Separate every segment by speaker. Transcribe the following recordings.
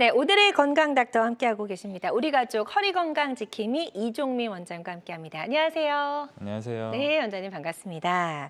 Speaker 1: 네, 오늘의 건강 닥터 함께하고 계십니다. 우리 가족 허리 건강 지킴이 이종미 원장과 함께합니다. 안녕하세요.
Speaker 2: 안녕하세요.
Speaker 1: 네, 원장님 반갑습니다.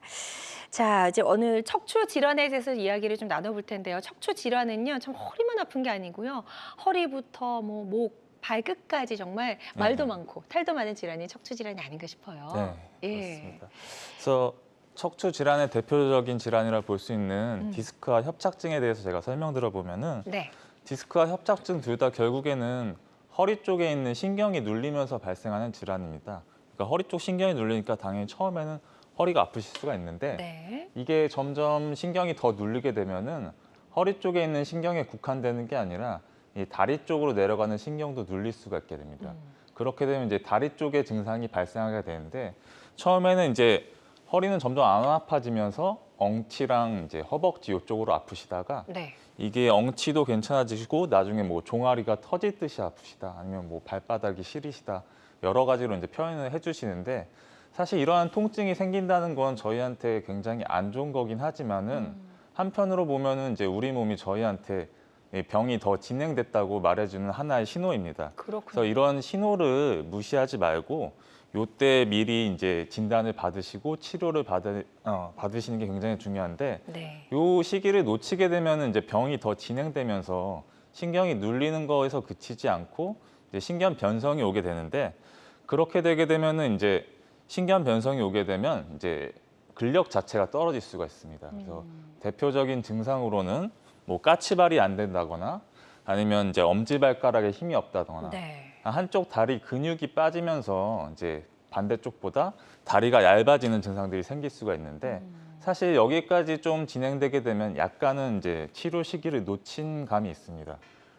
Speaker 1: 자, 이제 오늘 척추 질환에 대해서 이야기를 좀 나눠볼 텐데요. 척추 질환은요, 참 허리만 아픈 게 아니고요. 허리부터 뭐 목, 발끝까지 정말 말도 많고 탈도 많은 질환이 척추 질환이 아닌가 싶어요.
Speaker 2: 네,
Speaker 1: 예.
Speaker 2: 그렇습니다. 그래서 척추 질환의 대표적인 질환이라 볼 수 있는 디스크와 협착증에 대해서 제가 설명드려 보면은
Speaker 1: 네.
Speaker 2: 디스크와 협착증 둘 다 결국에는 허리 쪽에 있는 신경이 눌리면서 발생하는 질환입니다. 그러니까 허리 쪽 신경이 눌리니까 당연히 처음에는 허리가 아프실 수가 있는데
Speaker 1: 네.
Speaker 2: 이게 점점 신경이 더 눌리게 되면은 허리 쪽에 있는 신경에 국한되는 게 아니라 이 다리 쪽으로 내려가는 신경도 눌릴 수가 있게 됩니다. 그렇게 되면 이제 다리 쪽에 증상이 발생하게 되는데 처음에는 이제 허리는 점점 안 아파지면서 엉치랑 이제 허벅지 이쪽으로 아프시다가
Speaker 1: 네.
Speaker 2: 이게 엉치도 괜찮아지시고 나중에 뭐 종아리가 터질 듯이 아프시다 아니면 뭐 발바닥이 시리시다 여러 가지로 이제 표현을 해주시는데 사실 이러한 통증이 생긴다는 건 저희한테 굉장히 안 좋은 거긴 하지만은 한편으로 보면은 이제 우리 몸이 저희한테 이 병이 더 진행됐다고 말해주는 하나의 신호입니다.
Speaker 1: 그렇군요.
Speaker 2: 그래서 이런 신호를 무시하지 말고 요때 미리 이제 진단을 받으시고 치료를 받으시는 게 굉장히 중요한데
Speaker 1: 네.
Speaker 2: 요 시기를 놓치게 되면 이제 병이 더 진행되면서 신경이 눌리는 거에서 그치지 않고 이제 신경 변성이 오게 되는데 그렇게 되게 되면은 이제 신경 변성이 오게 되면 이제 근력 자체가 떨어질 수가 있습니다. 그래서 대표적인 증상으로는 뭐 까치발이 안 된다거나 아니면 이제 엄지발가락에 힘이 없다거나
Speaker 1: 네.
Speaker 2: 한쪽 다리 근육이 빠지면서 이제 반대쪽보다 다리가 얇아지는 증상들이 생길 수가 있는데 사실 여기까지 좀 진행되게 되면 약간은 이제 치료 시기를 놓친 감이 있습니다.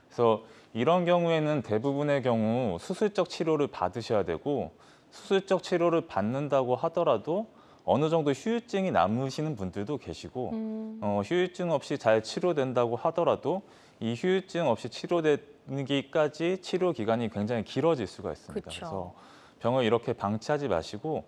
Speaker 2: 그래서 이런 경우에는 대부분의 경우 수술적 치료를 받으셔야 되고 수술적 치료를 받는다고 하더라도 어느 정도 후유증이 남으시는 분들도 계시고 후유증 없이 잘 치료된다고 하더라도 이 후유증 없이 치료되기까지 치료 기간이 굉장히 길어질 수가 있습니다.
Speaker 1: 그쵸.
Speaker 2: 그래서 병을 이렇게 방치하지 마시고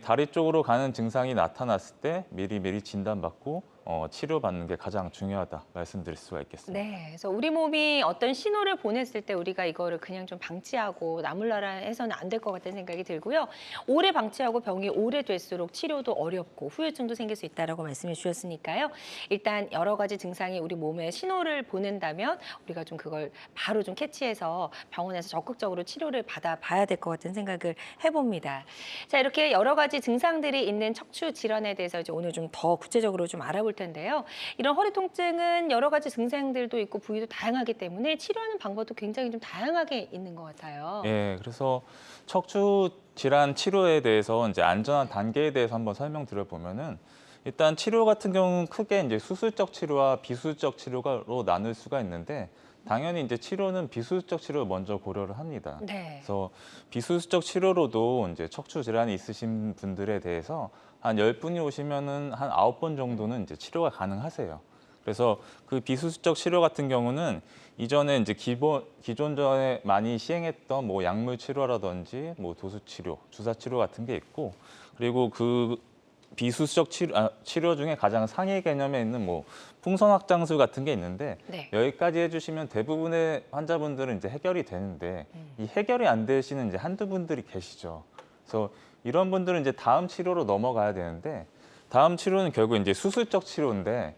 Speaker 2: 다리 쪽으로 가는 증상이 나타났을 때 미리미리 진단받고 치료받는 게 가장 중요하다 말씀드릴 수가 있겠습니다.
Speaker 1: 네, 그래서 우리 몸이 어떤 신호를 보냈을 때 우리가 이거를 그냥 좀 방치하고 나몰라라 해서는 안 될 것 같다는 생각이 들고요. 오래 방치하고 병이 오래될수록 치료도 어렵고 후유증도 생길 수 있다라고 말씀해 주셨으니까요. 일단 여러 가지 증상이 우리 몸에 신호를 보낸다면 우리가 좀 그걸 바로 좀 캐치해서 병원에서 적극적으로 치료를 받아봐야 될 것 같은 생각을 해봅니다. 자, 이렇게 여러 가지 증상들이 있는 척추 질환에 대해서 이제 오늘 좀 더 구체적으로 좀 알아볼 텐데요. 이런 허리 통증은 여러 가지 증상들도 있고 부위도 다양하기 때문에 치료하는 방법도 굉장히 좀 다양하게 있는 것 같아요.
Speaker 2: 예, 그래서 척추 질환 치료에 대해서 이제 안전한 단계에 대해서 한번 설명드려 보면은 일단 치료 같은 경우는 크게 이제 수술적 치료와 비수술적 치료로 나눌 수가 있는데 당연히 이제 치료는 비수술적 치료를 먼저 고려를 합니다.
Speaker 1: 네.
Speaker 2: 그래서 비수술적 치료로도 이제 척추 질환이 있으신 분들에 대해서 한 10분이 오시면은 한 9번 정도는 이제 치료가 가능하세요. 그래서 그 비수술적 치료 같은 경우는 이전에 이제 기존 전에 많이 시행했던 뭐 약물 치료라든지 뭐 도수 치료, 주사 치료 같은 게 있고 그리고 그 비수술적 치료 중에 가장 상위 개념에 있는 뭐 풍선 확장술 같은 게 있는데
Speaker 1: 네.
Speaker 2: 여기까지 해주시면 대부분의 환자분들은 이제 해결이 되는데 이 해결이 안 되시는 이제 한두 분들이 계시죠. 그래서 이런 분들은 이제 다음 치료로 넘어가야 되는데 다음 치료는 결국 이제 수술적 치료인데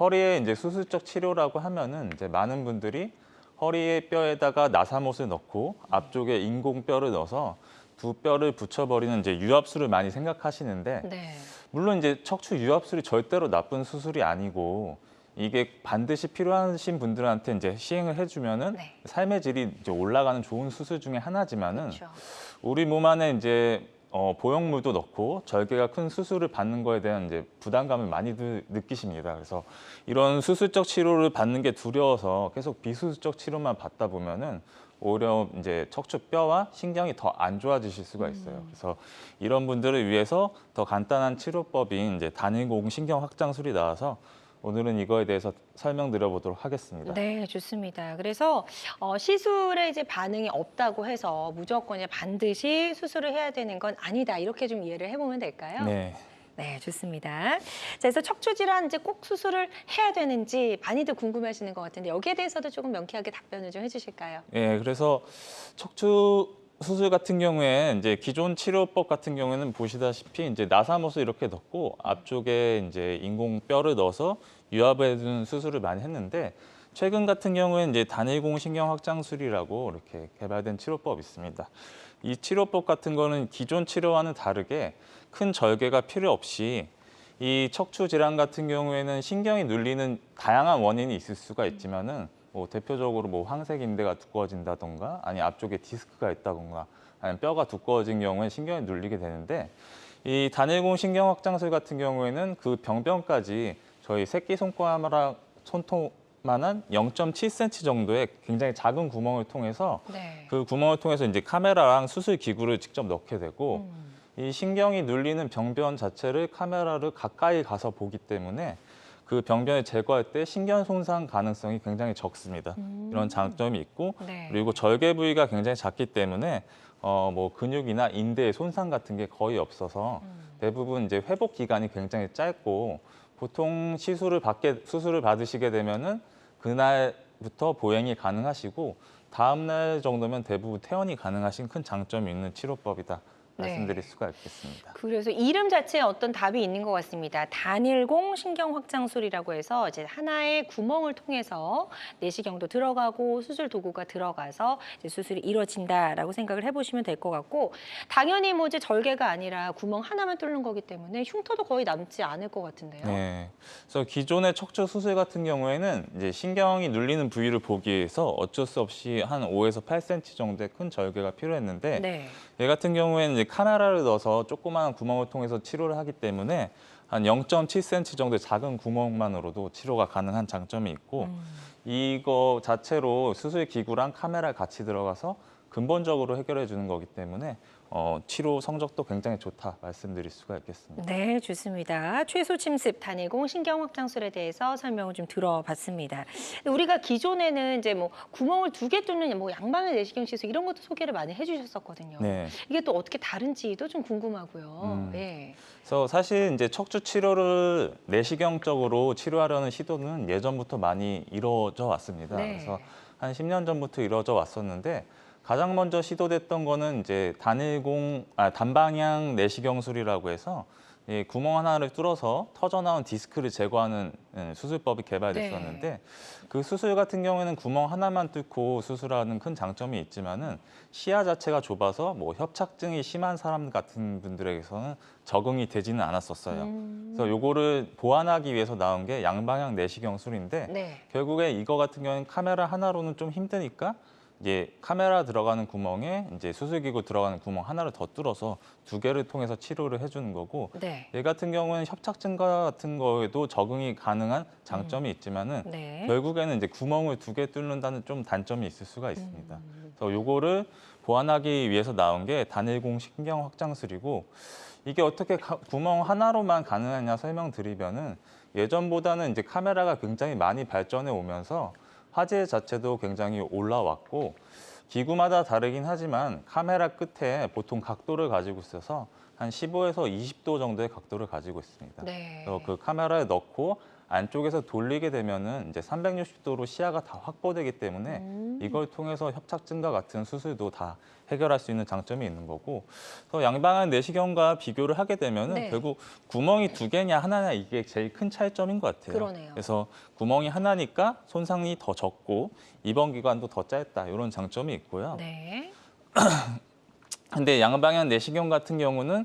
Speaker 2: 허리에 이제 수술적 치료라고 하면은 이제 많은 분들이 허리의 뼈에다가 나사못을 넣고 앞쪽에 인공뼈를 넣어서 두 뼈를 붙여버리는 이제 유압술을 많이 생각하시는데
Speaker 1: 네.
Speaker 2: 물론 이제 척추 유압술이 절대로 나쁜 수술이 아니고 이게 반드시 필요하신 분들한테 이제 시행을 해주면은
Speaker 1: 네.
Speaker 2: 삶의 질이 이제 올라가는 좋은 수술 중에 하나지만은
Speaker 1: 그렇죠.
Speaker 2: 우리 몸 안에 이제 보형물도 넣고 절개가 큰 수술을 받는 거에 대한 이제 부담감을 많이 느끼십니다. 그래서 이런 수술적 치료를 받는 게 두려워서 계속 비수술적 치료만 받다 보면은 오히려 이제 척추 뼈와 신경이 더 안 좋아지실 수가 있어요. 그래서 이런 분들을 위해서 더 간단한 치료법인 이제 단일공 신경 확장술이 나와서 오늘은 이거에 대해서 설명드려 보도록 하겠습니다.
Speaker 1: 네, 좋습니다. 그래서 시술에 이제 반응이 없다고 해서 무조건 이제 반드시 수술을 해야 되는 건 아니다. 이렇게 좀 이해를 해보면 될까요?
Speaker 2: 네.
Speaker 1: 네, 좋습니다. 자, 그래서 척추 질환 이제 꼭 수술을 해야 되는지 많이들 궁금해하시는 것 같은데 여기에 대해서도 조금 명쾌하게 답변을 좀 해주실까요?
Speaker 2: 예, 그래서 척추 수술 같은 경우에 이제 기존 치료법 같은 경우에는 보시다시피 이제 나사못을 이렇게 넣고 앞쪽에 이제 인공 뼈를 넣어서 유압해 주는 수술을 많이 했는데 최근 같은 경우에 이제 단일공 신경 확장술이라고 이렇게 개발된 치료법이 있습니다. 이 치료법 같은 거는 기존 치료와는 다르게 큰 절개가 필요 없이 이 척추 질환 같은 경우에는 신경이 눌리는 다양한 원인이 있을 수가 있지만은 뭐 대표적으로 뭐 황색 인대가 두꺼워진다던가 아니 앞쪽에 디스크가 있다던가 아니면 뼈가 두꺼워진 경우에 신경이 눌리게 되는데 이 단일공 신경 확장술 같은 경우에는 그 병변까지 저희 새끼 손톱만한 0.7cm 정도의 굉장히 작은 구멍을 통해서
Speaker 1: 네.
Speaker 2: 그 구멍을 통해서 이제 카메라랑 수술 기구를 직접 넣게 되고 이 신경이 눌리는 병변 자체를 카메라를 가까이 가서 보기 때문에 그 병변을 제거할 때 신경 손상 가능성이 굉장히 적습니다. 이런 장점이 있고
Speaker 1: 네.
Speaker 2: 그리고 절개 부위가 굉장히 작기 때문에 뭐 근육이나 인대의 손상 같은 게 거의 없어서 대부분 이제 회복 기간이 굉장히 짧고 보통 수술을 받으시게 되면은 그날부터 보행이 가능하시고 다음 날 정도면 대부분 퇴원이 가능하신 큰 장점이 있는 치료법이다.
Speaker 1: 네.
Speaker 2: 말씀드릴 수가 있겠습니다.
Speaker 1: 그래서 이름 자체에 어떤 답이 있는 것 같습니다. 단일공 신경 확장술이라고 해서 이제 하나의 구멍을 통해서 내시경도 들어가고 수술 도구가 들어가서 이제 수술이 이루어진다라고 생각을 해보시면 될 것 같고 당연히 뭐 이제 절개가 아니라 구멍 하나만 뚫는 거기 때문에 흉터도 거의 남지 않을 것 같은데요.
Speaker 2: 네. 그래서 기존의 척추 수술 같은 경우에는 이제 신경이 눌리는 부위를 보기 위해서 어쩔 수 없이 한 5에서 8cm 정도의 큰 절개가 필요했는데
Speaker 1: 네.
Speaker 2: 얘 같은 경우에는 이제 카메라를 넣어서 조그마한 구멍을 통해서 치료를 하기 때문에 한 0.7cm 정도의 작은 구멍만으로도 치료가 가능한 장점이 있고 이거 자체로 수술 기구랑 카메라 같이 들어가서 근본적으로 해결해 주는 거기 때문에 치료 성적도 굉장히 좋다 말씀드릴 수가 있겠습니다.
Speaker 1: 네, 좋습니다. 최소 침습 단일공 신경 확장술에 대해서 설명을 좀 들어봤습니다. 근데 우리가 기존에는 이제 뭐 구멍을 2개 뚫는 뭐 양방의 내시경 시술 이런 것도 소개를 많이 해주셨었거든요.
Speaker 2: 네.
Speaker 1: 이게 또 어떻게 다른지도 좀 궁금하고요. 예.
Speaker 2: 그래서 사실 이제 척추 치료를 내시경적으로 치료하려는 시도는 예전부터 많이 이루어져 왔습니다.
Speaker 1: 네.
Speaker 2: 그래서 한 10년 전부터 이루어져 왔었는데 가장 먼저 시도됐던 거는 이제 단방향 내시경술이라고 해서 이 구멍 하나를 뚫어서 터져나온 디스크를 제거하는 수술법이 개발됐었는데
Speaker 1: 네.
Speaker 2: 그 수술 같은 경우에는 구멍 하나만 뚫고 수술하는 큰 장점이 있지만은 시야 자체가 좁아서 뭐 협착증이 심한 사람 같은 분들에게서는 적응이 되지는 않았었어요. 그래서 요거를 보완하기 위해서 나온 게 양방향 내시경술인데
Speaker 1: 네.
Speaker 2: 결국에 이거 같은 경우는 카메라 하나로는 좀 힘드니까 이제 카메라 들어가는 구멍에 이제 수술기구 들어가는 구멍 하나를 더 뚫어서 2개를 통해서 치료를 해주는 거고
Speaker 1: 네.
Speaker 2: 얘 같은 경우는 협착증 같은 거에도 적응이 가능한 장점이 있지만은
Speaker 1: 네.
Speaker 2: 결국에는 이제 구멍을 2개 뚫는다는 좀 단점이 있을 수가 있습니다. 그래서 요거를 보완하기 위해서 나온 게 단일공 신경 확장술이고 이게 어떻게 구멍 하나로만 가능하냐 설명드리면은 예전보다는 이제 카메라가 굉장히 많이 발전해 오면서 화질 자체도 굉장히 올라왔고 기구마다 다르긴 하지만 카메라 끝에 보통 각도를 가지고 있어서 한 15에서 20도 정도의 각도를 가지고 있습니다.
Speaker 1: 네.
Speaker 2: 그래서 그 카메라에 넣고 안쪽에서 돌리게 되면은 이제 360도로 시야가 다 확보되기 때문에 이걸 통해서 협착증과 같은 수술도 다 해결할 수 있는 장점이 있는 거고 그래서 양방향 내시경과 비교를 하게 되면은
Speaker 1: 네.
Speaker 2: 결국 구멍이 2개냐 하나냐 이게 제일 큰 차이점인 것 같아요.
Speaker 1: 그러네요.
Speaker 2: 그래서 구멍이 하나니까 손상이 더 적고 입원 기간도 더 짧다 이런 장점이 있고요.
Speaker 1: 네.
Speaker 2: 근데 양방향 내시경 같은 경우는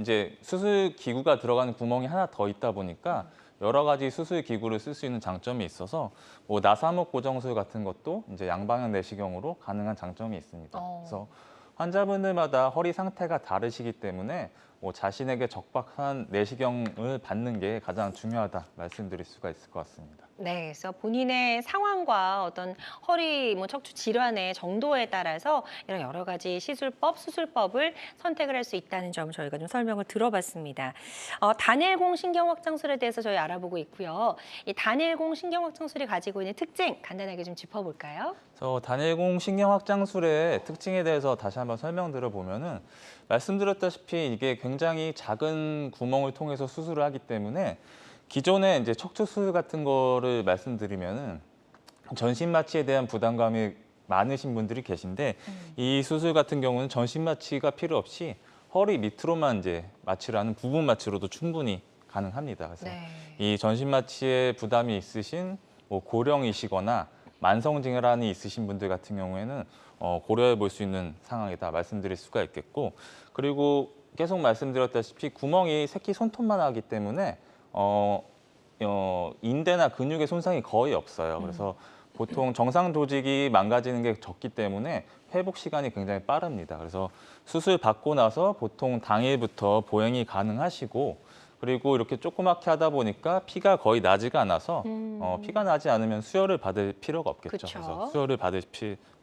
Speaker 2: 이제 수술 기구가 들어가는 구멍이 하나 더 있다 보니까 여러 가지 수술 기구를 쓸 수 있는 장점이 있어서 뭐 나사목 고정술 같은 것도 이제 양방향 내시경으로 가능한 장점이 있습니다. 그래서 환자분들마다 허리 상태가 다르시기 때문에 뭐 자신에게 적합한 내시경을 받는 게 가장 중요하다 말씀드릴 수가 있을 것 같습니다.
Speaker 1: 네, 그래서 본인의 상황과 어떤 허리, 뭐 척추 질환의 정도에 따라서 이런 여러 가지 시술법, 수술법을 선택을 할 수 있다는 점 저희가 좀 설명을 들어봤습니다. 단일공 신경 확장술에 대해서 저희 알아보고 있고요. 이 단일공 신경 확장술이 가지고 있는 특징 간단하게 좀 짚어볼까요?
Speaker 2: 그래서 단일공 신경 확장술의 특징에 대해서 다시 한번 설명드려 보면은 말씀드렸다시피 이게 굉장히 굉장히 작은 구멍을 통해서 수술을 하기 때문에 기존에 이제 척추 수술 같은 거를 말씀드리면은 전신 마취에 대한 부담감이 많으신 분들이 계신데 이 수술 같은 경우는 전신 마취가 필요 없이 허리 밑으로만 이제 마취를 하는 부분 마취로도 충분히 가능합니다. 그래서
Speaker 1: 네.
Speaker 2: 이 전신 마취에 부담이 있으신 뭐 고령이시거나 만성 질환이 있으신 분들 같은 경우에는 고려해 볼 수 있는 상황이다 말씀드릴 수가 있겠고, 그리고 계속 말씀드렸다시피 구멍이 새끼 손톱만 하기 때문에 인대나 근육의 손상이 거의 없어요. 그래서 보통 정상 조직이 망가지는 게 적기 때문에 회복 시간이 굉장히 빠릅니다. 그래서 수술 받고 나서 보통 당일부터 보행이 가능하시고, 그리고 이렇게 조그맣게 하다 보니까 피가 거의 나지가 않아서 피가 나지 않으면 수혈을 받을 필요가 없겠죠.
Speaker 1: 그쵸.
Speaker 2: 그래서 수혈을 받을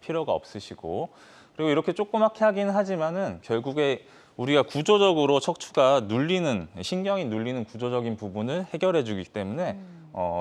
Speaker 2: 필요가 없으시고, 그리고 이렇게 조그맣게 하긴 하지만은 결국에 우리가 구조적으로 척추가 눌리는, 신경이 눌리는 구조적인 부분을 해결해 주기 때문에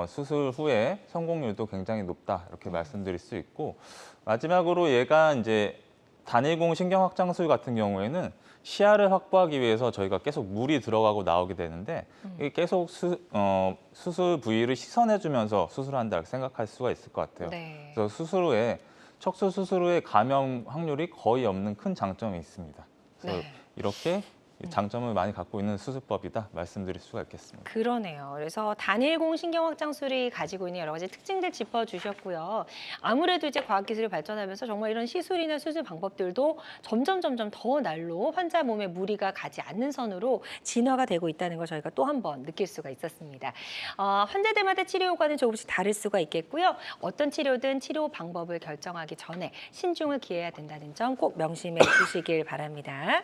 Speaker 2: 수술 후에 성공률도 굉장히 높다 이렇게 말씀드릴 수 있고, 마지막으로 얘가 이제 단일공 신경확장술 같은 경우에는 시야를 확보하기 위해서 저희가 계속 물이 들어가고 나오게 되는데 이게 계속 수술 부위를 시선해 주면서 수술한다 이렇게 생각할 수가 있을 것 같아요.
Speaker 1: 네.
Speaker 2: 그래서 수술 후에 척수 수술 후에 감염 확률이 거의 없는 큰 장점이 있습니다. 그래서
Speaker 1: 네.
Speaker 2: 이렇게 장점을 많이 갖고 있는 수술법이다 말씀드릴 수가 있겠습니다.
Speaker 1: 그러네요. 그래서 단일공 신경확장술이 가지고 있는 여러 가지 특징들 짚어주셨고요. 아무래도 이제 과학기술이 발전하면서 정말 이런 시술이나 수술 방법들도 점점 더 날로 환자 몸에 무리가 가지 않는 선으로 진화가 되고 있다는 걸 저희가 또 한 번 느낄 수가 있었습니다. 환자들마다 치료 효과는 조금씩 다를 수가 있겠고요. 어떤 치료든 치료 방법을 결정하기 전에 신중을 기해야 된다는 점 꼭 명심해 주시길 바랍니다.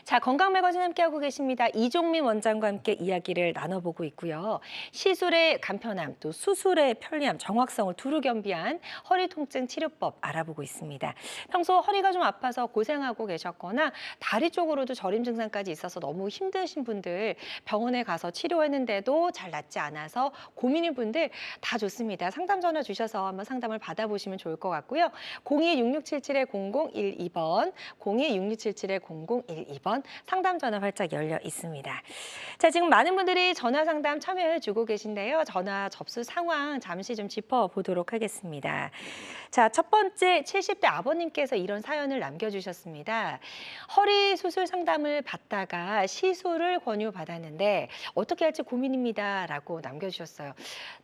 Speaker 1: 자, 건강 매거진 함께하고 계십니다. 이종민 원장과 함께 이야기를 나눠보고 있고요. 시술의 간편함, 또 수술의 편리함, 정확성을 두루 겸비한 허리 통증 치료법 알아보고 있습니다. 평소 허리가 좀 아파서 고생하고 계셨거나 다리 쪽으로도 저림 증상까지 있어서 너무 힘드신 분들, 병원에 가서 치료했는데도 잘 낫지 않아서 고민인 분들 다 좋습니다. 상담 전화 주셔서 한번 상담을 받아보시면 좋을 것 같고요. 02-6677-0012번, 02-6677-0012번 상담 전화 활짝 열려 있습니다. 자, 지금 많은 분들이 전화 상담 참여해 주고 계신데요. 전화 접수 상황 잠시 좀 짚어보도록 하겠습니다. 자, 첫 번째 70대 아버님께서 이런 사연을 남겨주셨습니다. 허리 수술 상담을 받다가 시술을 권유받았는데 어떻게 할지 고민입니다. 라고 남겨주셨어요.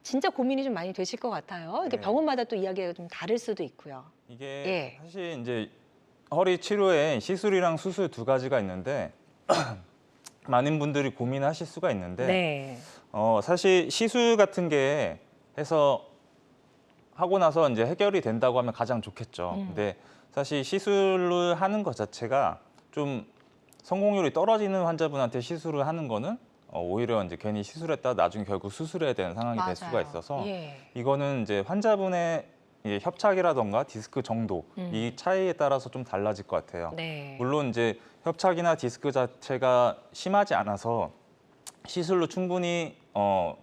Speaker 1: 진짜 고민이 좀 많이 되실 것 같아요. 이게
Speaker 2: 네.
Speaker 1: 병원마다 또 이야기가 좀 다를 수도 있고요.
Speaker 2: 이게
Speaker 1: 예.
Speaker 2: 사실 이제 허리 치료에 시술이랑 수술 두 가지가 있는데 많은 분들이 고민하실 수가 있는데
Speaker 1: 네.
Speaker 2: 사실 시술 같은 게 해서 하고 나서 이제 해결이 된다고 하면 가장 좋겠죠. 근데 사실 시술을 하는 것 자체가 좀 성공률이 떨어지는 환자분한테 시술을 하는 거는 오히려 이제 괜히 시술했다 나중에 결국 수술해야 되는 상황이 될 수가
Speaker 1: 맞아요.
Speaker 2: 있어서
Speaker 1: 예.
Speaker 2: 이거는 이제 환자분의 이 협착이라던가 디스크 정도 이 차이에 따라서 좀 달라질 것 같아요.
Speaker 1: 네.
Speaker 2: 물론 이제 협착이나 디스크 자체가 심하지 않아서 시술로 충분히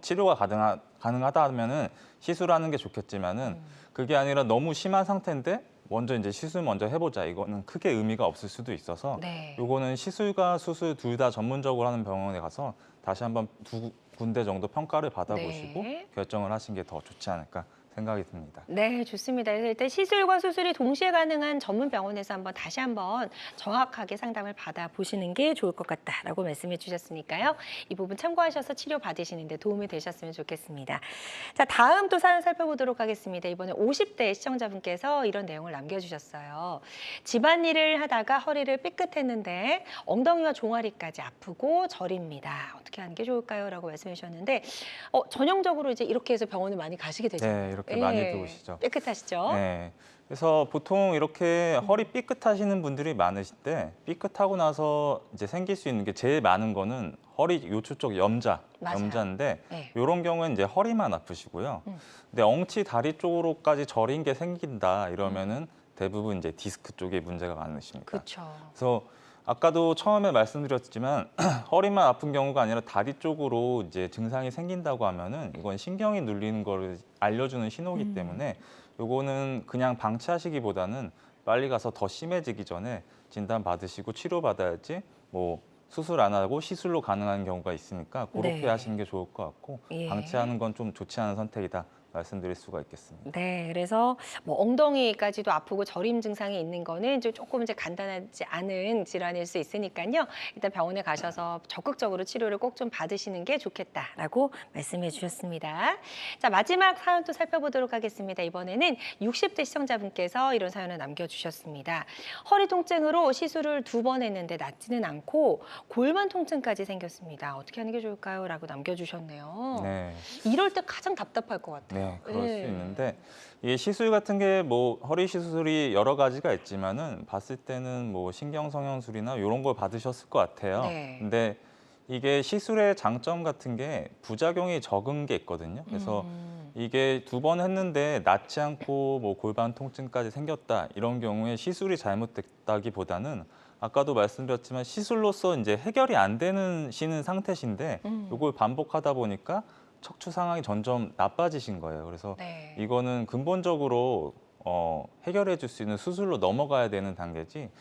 Speaker 2: 치료가 가능하다 하면은 시술하는 게 좋겠지만은 그게 아니라 너무 심한 상태인데 먼저 이제 시술 먼저 해보자 이거는 크게 의미가 없을 수도 있어서
Speaker 1: 네.
Speaker 2: 요거는 시술과 수술 둘 다 전문적으로 하는 병원에 가서 다시 한번 두 군데 정도 평가를 받아보시고
Speaker 1: 네.
Speaker 2: 결정을 하신 게 더 좋지 않을까 생각이 듭니다.
Speaker 1: 네, 좋습니다. 그래서 일단 시술과 수술이 동시에 가능한 전문 병원에서 다시 한번 정확하게 상담을 받아보시는 게 좋을 것 같다라고 말씀해 주셨으니까요. 이 부분 참고하셔서 치료 받으시는 데 도움이 되셨으면 좋겠습니다. 자, 다음 또 사연 살펴보도록 하겠습니다. 이번에 50대 시청자분께서 이런 내용을 남겨주셨어요. 집안일을 하다가 허리를 삐끗했는데 엉덩이와 종아리까지 아프고 저립니다. 어떻게 하는 게 좋을까요? 라고 말씀해 주셨는데 전형적으로 이제 이렇게 해서 병원을 많이 가시게 되죠.
Speaker 2: 네, 이렇게 많이 들어오시죠.
Speaker 1: 깨끗하시죠?
Speaker 2: 네. 그래서 보통 이렇게 허리 삐끗하시는 분들이 많으신데 삐끗하고 나서 이제 생길 수 있는 게 제일 많은 거는 허리 요추 쪽
Speaker 1: 맞아요.
Speaker 2: 염자인데
Speaker 1: 네.
Speaker 2: 이런 경우는 이제 허리만 아프시고요. 근데 엉치 다리 쪽으로까지 저린 게 생긴다 이러면은 대부분 이제 디스크 쪽에 문제가 많으십니다.
Speaker 1: 그렇죠.
Speaker 2: 그래서 아까도 처음에 말씀드렸지만 허리만 아픈 경우가 아니라 다리 쪽으로 이제 증상이 생긴다고 하면은 이건 신경이 눌리는 거를 알려주는 신호이기 때문에 요거는 그냥 방치하시기보다는 빨리 가서 더 심해지기 전에 진단 받으시고 치료 받아야지 뭐 수술 안 하고 시술로 가능한 경우가 있으니까 그렇게
Speaker 1: 네.
Speaker 2: 하시는 게 좋을 것 같고
Speaker 1: 예.
Speaker 2: 방치하는 건 좀 좋지 않은 선택이다 말씀드릴 수가 있겠습니다.
Speaker 1: 네, 그래서 뭐 엉덩이까지도 아프고 저림 증상이 있는 거는 이제 조금 이제 간단하지 않은 질환일 수 있으니까요. 일단 병원에 가셔서 적극적으로 치료를 꼭 좀 받으시는 게 좋겠다라고 말씀해 주셨습니다. 자, 마지막 사연 또 살펴보도록 하겠습니다. 이번에는 60대 시청자분께서 이런 사연을 남겨주셨습니다. 허리 통증으로 시술을 2번 했는데 낫지는 않고 골반 통증까지 생겼습니다. 어떻게 하는 게 좋을까요? 라고 남겨주셨네요.
Speaker 2: 네.
Speaker 1: 이럴 때 가장 답답할 것 같아요.
Speaker 2: 네, 그럴 수
Speaker 1: 예.
Speaker 2: 있는데 이 시술 같은 게 뭐 허리 시술이 여러 가지가 있지만은 봤을 때는 뭐 신경 성형술이나 이런 걸 받으셨을 것 같아요.
Speaker 1: 네.
Speaker 2: 근데 이게 시술의 장점 같은 게 부작용이 적은 게 있거든요. 그래서 이게 2번 했는데 낫지 않고 뭐 골반 통증까지 생겼다 이런 경우에 시술이 잘못됐다기보다는 아까도 말씀드렸지만 시술로서 이제 해결이 안 되는 시는 상태신데 이걸 반복하다 보니까 척추 상황이 점점 나빠지신 거예요. 그래서
Speaker 1: 네.
Speaker 2: 이거는 근본적으로 해결해 줄 수 있는 수술로 넘어가야 되는 단계지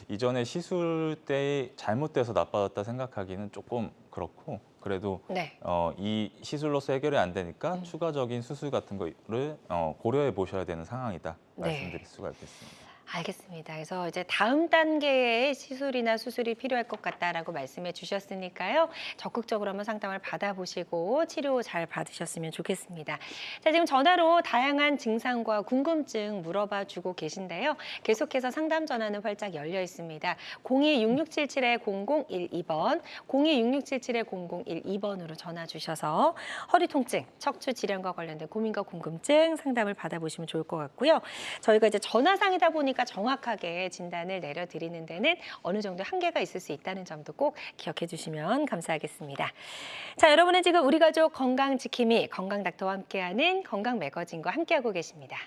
Speaker 2: 이전에 시술 때 잘못돼서 나빠졌다 생각하기는 조금 그렇고 그래도
Speaker 1: 네.
Speaker 2: 이 시술로서 해결이 안 되니까 추가적인 수술 같은 거를 고려해 보셔야 되는 상황이다
Speaker 1: 네.
Speaker 2: 말씀드릴 수가 있겠습니다.
Speaker 1: 알겠습니다. 그래서 이제 다음 단계의 시술이나 수술이 필요할 것 같다라고 말씀해 주셨으니까요. 적극적으로 한번 상담을 받아보시고 치료 잘 받으셨으면 좋겠습니다. 자, 지금 전화로 다양한 증상과 궁금증 물어봐 주고 계신데요. 계속해서 상담 전화는 활짝 열려 있습니다. 02-6677-0012번, 02-6677-0012번으로 전화 주셔서 허리 통증, 척추 질환과 관련된 고민과 궁금증 상담을 받아보시면 좋을 것 같고요. 저희가 이제 전화상이다 보니까 정확하게 진단을 내려드리는 데는 어느 정도 한계가 있을 수 있다는 점도 꼭 기억해 주시면 감사하겠습니다. 자, 여러분은 지금 우리 가족 건강 지킴이 건강닥터와 함께하는 건강 매거진과 함께하고 계십니다.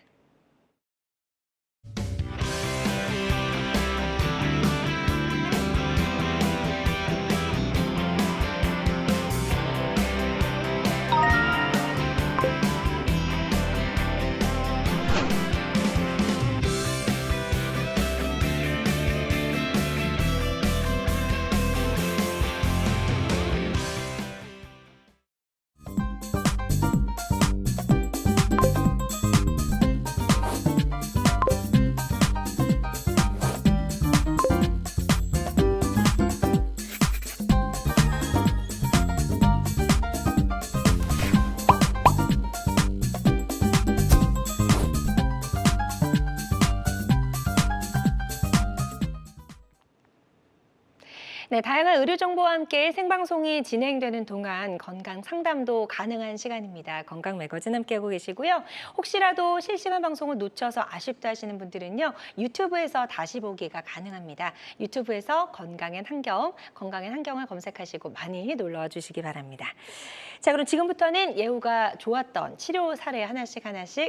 Speaker 1: 네, 다양한 의료 정보와 함께 생방송이 진행되는 동안 건강 상담도 가능한 시간입니다. 건강 매거진 함께하고 계시고요. 혹시라도 실시간 방송을 놓쳐서 아쉽다 하시는 분들은요. 유튜브에서 다시 보기가 가능합니다. 유튜브에서 건강엔 한경을 검색하시고 많이 놀러와 주시기 바랍니다. 자, 그럼 지금부터는 예후가 좋았던 치료 사례 하나씩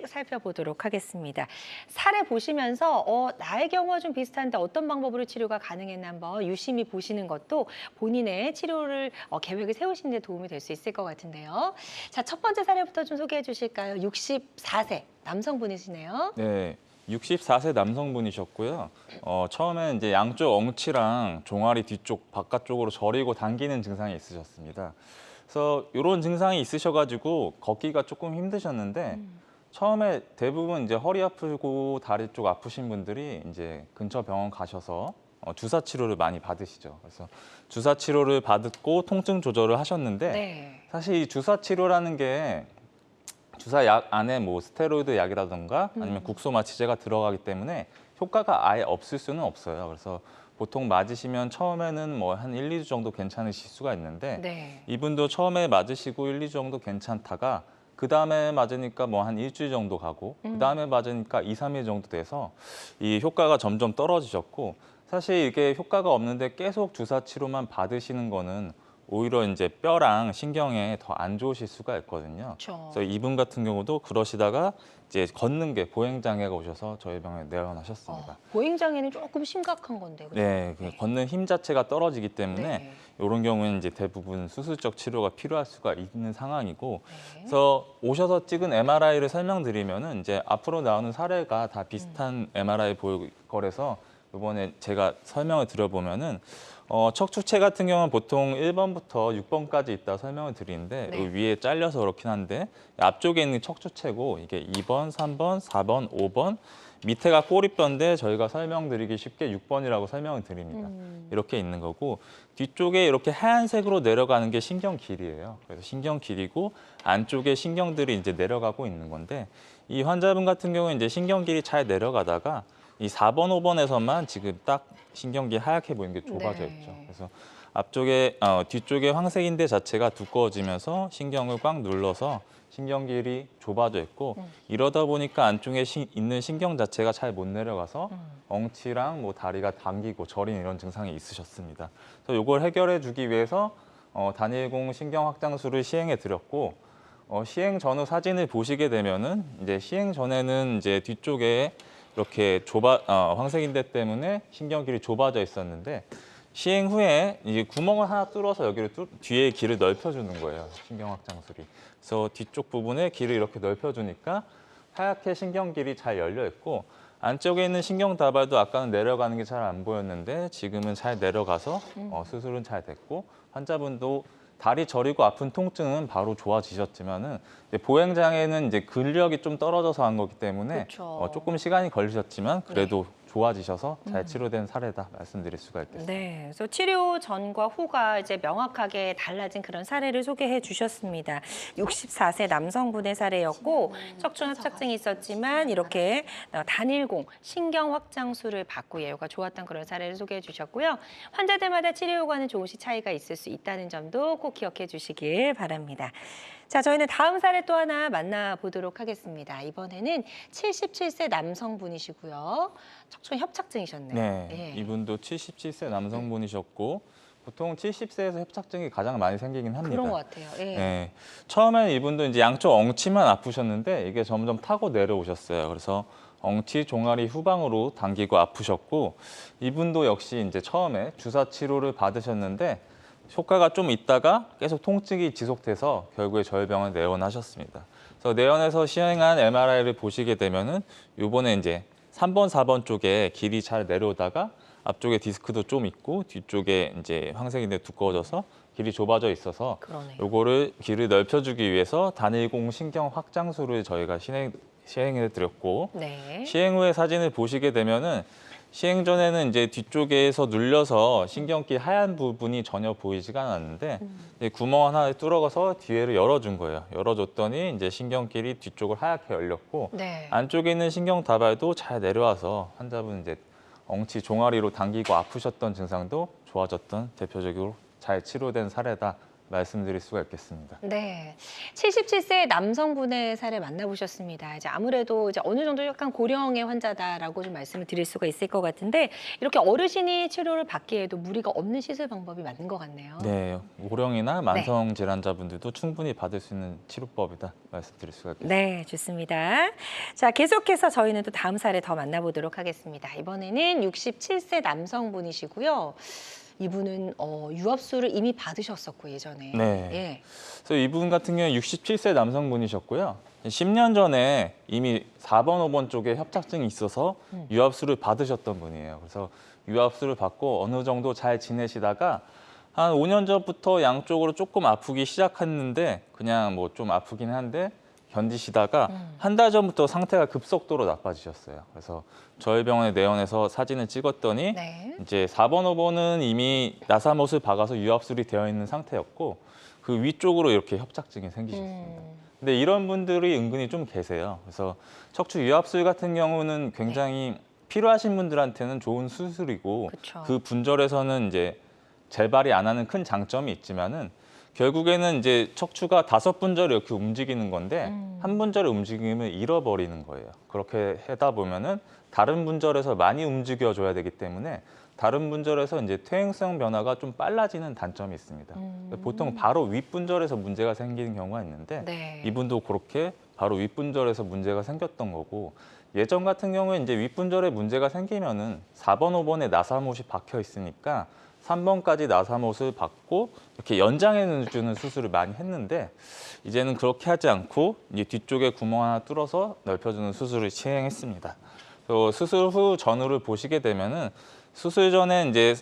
Speaker 1: 살펴보도록 하겠습니다. 사례 보시면서 나의 경우와 좀 비슷한데 어떤 방법으로 치료가 가능했나 한번 유심히 보시는 것도 본인의 치료를 계획을 세우시는 데 도움이 될 수 있을 것 같은데요. 자, 첫 번째 사례부터 좀 소개해 주실까요? 64세 남성분이시네요.
Speaker 2: 네. 64세 남성분이셨고요. 처음에는 이제 양쪽 엉치랑 종아리 뒤쪽 바깥쪽으로 저리고 당기는 증상이 있으셨습니다. 그래서 이런 증상이 있으셔가지고 걷기가 조금 힘드셨는데 처음에 대부분 이제 허리 아프고 다리 쪽 아프신 분들이 이제 근처 병원 가셔서 주사 치료를 많이 받으시죠. 그래서 주사 치료를 받고 통증 조절을 하셨는데
Speaker 1: 네.
Speaker 2: 사실 이 주사 치료라는 게 주사 약 안에 뭐 스테로이드 약이라든가 아니면 국소마취제가 들어가기 때문에 효과가 아예 없을 수는 없어요. 그래서 보통 맞으시면 처음에는 뭐 한 1, 2주 정도 괜찮으실 수가 있는데
Speaker 1: 네.
Speaker 2: 이분도 처음에 맞으시고 1, 2주 정도 괜찮다가 그 다음에 맞으니까 뭐 한 일주일 정도 가고 그 다음에 맞으니까 2, 3일 정도 돼서 이 효과가 점점 떨어지셨고 사실 이게 효과가 없는데 계속 주사 치료만 받으시는 거는 오히려 이제 뼈랑 신경에 더 안 좋으실 수가 있거든요.
Speaker 1: 그렇죠.
Speaker 2: 그래서 이분 같은 경우도 그러시다가 이제 걷는 게 보행장애가 오셔서 저희 병원에 내원하셨습니다.
Speaker 1: 보행장애는 조금 심각한 건데. 그죠?
Speaker 2: 네, 그 걷는 힘 자체가 떨어지기 때문에
Speaker 1: 네.
Speaker 2: 이런 경우에는 이제 대부분 수술적 치료가 필요할 수가 있는 상황이고,
Speaker 1: 네.
Speaker 2: 그래서 오셔서 찍은 MRI를 설명드리면은 이제 앞으로 나오는 사례가 다 비슷한 MRI 보일 거라서 이번에 제가 설명을 드려보면은 척추체 같은 경우는 보통 1번부터 6번까지 있다 설명을 드리는데
Speaker 1: 네.
Speaker 2: 여기 위에 잘려서 그렇긴 한데 앞쪽에 있는 척추체고 이게 2번, 3번, 4번, 5번 밑에가 꼬리뼈인데 저희가 설명드리기 쉽게 6번이라고 설명을 드립니다. 이렇게 있는 거고 뒤쪽에 이렇게 하얀색으로 내려가는 게 신경 길이에요. 그래서 신경 길이고 안쪽에 신경들이 이제 내려가고 있는 건데 이 환자분 같은 경우는 이제 신경 길이 잘 내려가다가 이 4번, 5번에서만 지금 딱 신경기 하얗게 보이는 게 좁아져 있죠.
Speaker 1: 네.
Speaker 2: 그래서 앞쪽에 뒤쪽에 황색인대 자체가 두꺼워지면서 신경을 꽉 눌러서 신경길이 좁아져 있고 이러다 보니까 안쪽에 있는 신경 자체가 잘 못 내려가서 엉치랑 뭐 다리가 당기고 저린 이런 증상이 있으셨습니다. 그래서 이걸 해결해 주기 위해서 단일공 신경 확장술을 시행해 드렸고 시행 전후 사진을 보시게 되면은 이제 시행 전에는 이제 뒤쪽에 이렇게 황색인대 때문에 신경길이 좁아져 있었는데 시행 후에 이제 구멍을 하나 뚫어서 여기를 뒤에 길을 넓혀주는 거예요. 신경 확장술이. 그래서 뒤쪽 부분에 길을 이렇게 넓혀주니까 하얗게 신경길이 잘 열려 있고 안쪽에 있는 신경 다발도 아까는 내려가는 게 잘 안 보였는데 지금은 잘 내려가서 수술은 잘 됐고 환자분도 다리 저리고 아픈 통증은 바로 좋아지셨지만은 이제 보행 장애는 이제 근력이 좀 떨어져서 한 거기 때문에
Speaker 1: 그렇죠.
Speaker 2: 조금 시간이 걸리셨지만 그래도 좋아지셔서 잘 치료된 사례다 말씀드릴 수가 있겠습니다.
Speaker 1: 네, 그래서 치료 전과 후가 이제 명확하게 달라진 그런 사례를 소개해 주셨습니다. 64세 남성분의 사례였고 척추 협착증이 있었지만 이렇게 단일공 신경 확장술을 받고 예후가 좋았던 그런 사례를 소개해 주셨고요. 환자들마다 치료 효과는 조금씩 차이가 있을 수 있다는 점도 꼭 기억해 주시길 바랍니다. 자, 저희는 다음 사례 또 하나 만나보도록 하겠습니다. 이번에는 77세 남성분이시고요. 척추 협착증이셨네요.
Speaker 2: 네,
Speaker 1: 예.
Speaker 2: 이분도 77세 남성분이셨고 보통 70세에서 협착증이 가장 많이 생기긴 합니다.
Speaker 1: 그런 것 같아요. 예.
Speaker 2: 네, 처음에는 이분도 이제 양쪽 엉치만 아프셨는데 이게 점점 타고 내려오셨어요. 그래서 엉치 종아리 후방으로 당기고 아프셨고 이분도 역시 이제 처음에 주사 치료를 받으셨는데 효과가 좀 있다가 계속 통증이 지속돼서 결국에 저희 병원 내원하셨습니다. 그래서 내원에서 시행한 MRI를 보시게 되면은 요번에 이제 3번, 4번 쪽에 길이 잘 내려오다가 앞쪽에 디스크도 좀 있고 뒤쪽에 이제 황색인대 두꺼워져서 길이 좁아져 있어서
Speaker 1: 그러네요.
Speaker 2: 요거를 길을 넓혀주기 위해서 단일공 신경 확장술을 저희가 시행해 드렸고
Speaker 1: 네.
Speaker 2: 시행 후에 사진을 보시게 되면은 시행 전에는 이제 뒤쪽에서 눌려서 신경길 하얀 부분이 전혀 보이지가 않았는데 이제 구멍 하나를 뚫어서 뒤에를 열어준 거예요. 열어줬더니 이제 신경길이 뒤쪽을 하얗게 열렸고
Speaker 1: 네.
Speaker 2: 안쪽에 있는 신경 다발도 잘 내려와서 환자분 이제 엉치 종아리로 당기고 아프셨던 증상도 좋아졌던 대표적으로 잘 치료된 사례다 말씀드릴 수가 있겠습니다.
Speaker 1: 네. 77세 남성분의 사례 만나보셨습니다. 이제 아무래도 이제 어느 정도 약간 고령의 환자다라고 좀 말씀을 드릴 수가 있을 것 같은데 이렇게 어르신이 치료를 받기에도 무리가 없는 시술 방법이 맞는 것 같네요.
Speaker 2: 네, 고령이나 만성 질환자분들도 충분히 받을 수 있는 치료법이다 말씀드릴 수가 있겠습니다.
Speaker 1: 네, 좋습니다. 자, 계속해서 저희는 또 다음 사례 더 만나보도록 하겠습니다. 이번에는 67세 남성분이시고요. 이분은 유압수를 이미 받으셨었고 예전에.
Speaker 2: 네.
Speaker 1: 예.
Speaker 2: 그래서 이분 같은 경우는 67세 남성분이셨고요. 10년 전에 이미 4번, 5번 쪽에 협착증이 있어서 유압수를 받으셨던 분이에요. 그래서 유압수를 받고 어느 정도 잘 지내시다가 한 5년 전부터 양쪽으로 조금 아프기 시작했는데 그냥 뭐 좀 아프긴 한데 견디시다가 한 달 전부터 상태가 급속도로 나빠지셨어요. 그래서 저희 병원에 내원해서 사진을 찍었더니
Speaker 1: 네.
Speaker 2: 이제 4번, 5번은 이미 나사못을 박아서 유압술이 되어 있는 상태였고 그 위쪽으로 이렇게 협착증이 생기셨습니다. 근데 이런 분들이 은근히 좀 계세요. 그래서 척추 유압술 같은 경우는 굉장히 필요하신 분들한테는 좋은 수술이고
Speaker 1: 그쵸.
Speaker 2: 그 분절에서는 이제 재발이 안 하는 큰 장점이 있지만은 결국에는 이제 척추가 5분절이 이렇게 움직이는 건데 한 분절의 움직임을 잃어버리는 거예요. 그렇게 하다 보면은 다른 분절에서 많이 움직여줘야 되기 때문에 다른 분절에서 이제 퇴행성 변화가 좀 빨라지는 단점이 있습니다. 보통 바로 윗분절에서 문제가 생기는 경우가 있는데
Speaker 1: 네.
Speaker 2: 이분도 그렇게 바로 윗분절에서 문제가 생겼던 거고 예전 같은 경우에 이제 윗분절에 문제가 생기면은 4번, 5번에 나사못이 박혀 있으니까 3번까지 나사못을 받고 이렇게 연장해 주는 수술을 많이 했는데 이제는 그렇게 하지 않고 이제 뒤쪽에 구멍 하나 뚫어서 넓혀주는 수술을 시행했습니다. 또 수술 후 전후를 보시게 되면은 수술 전에 이제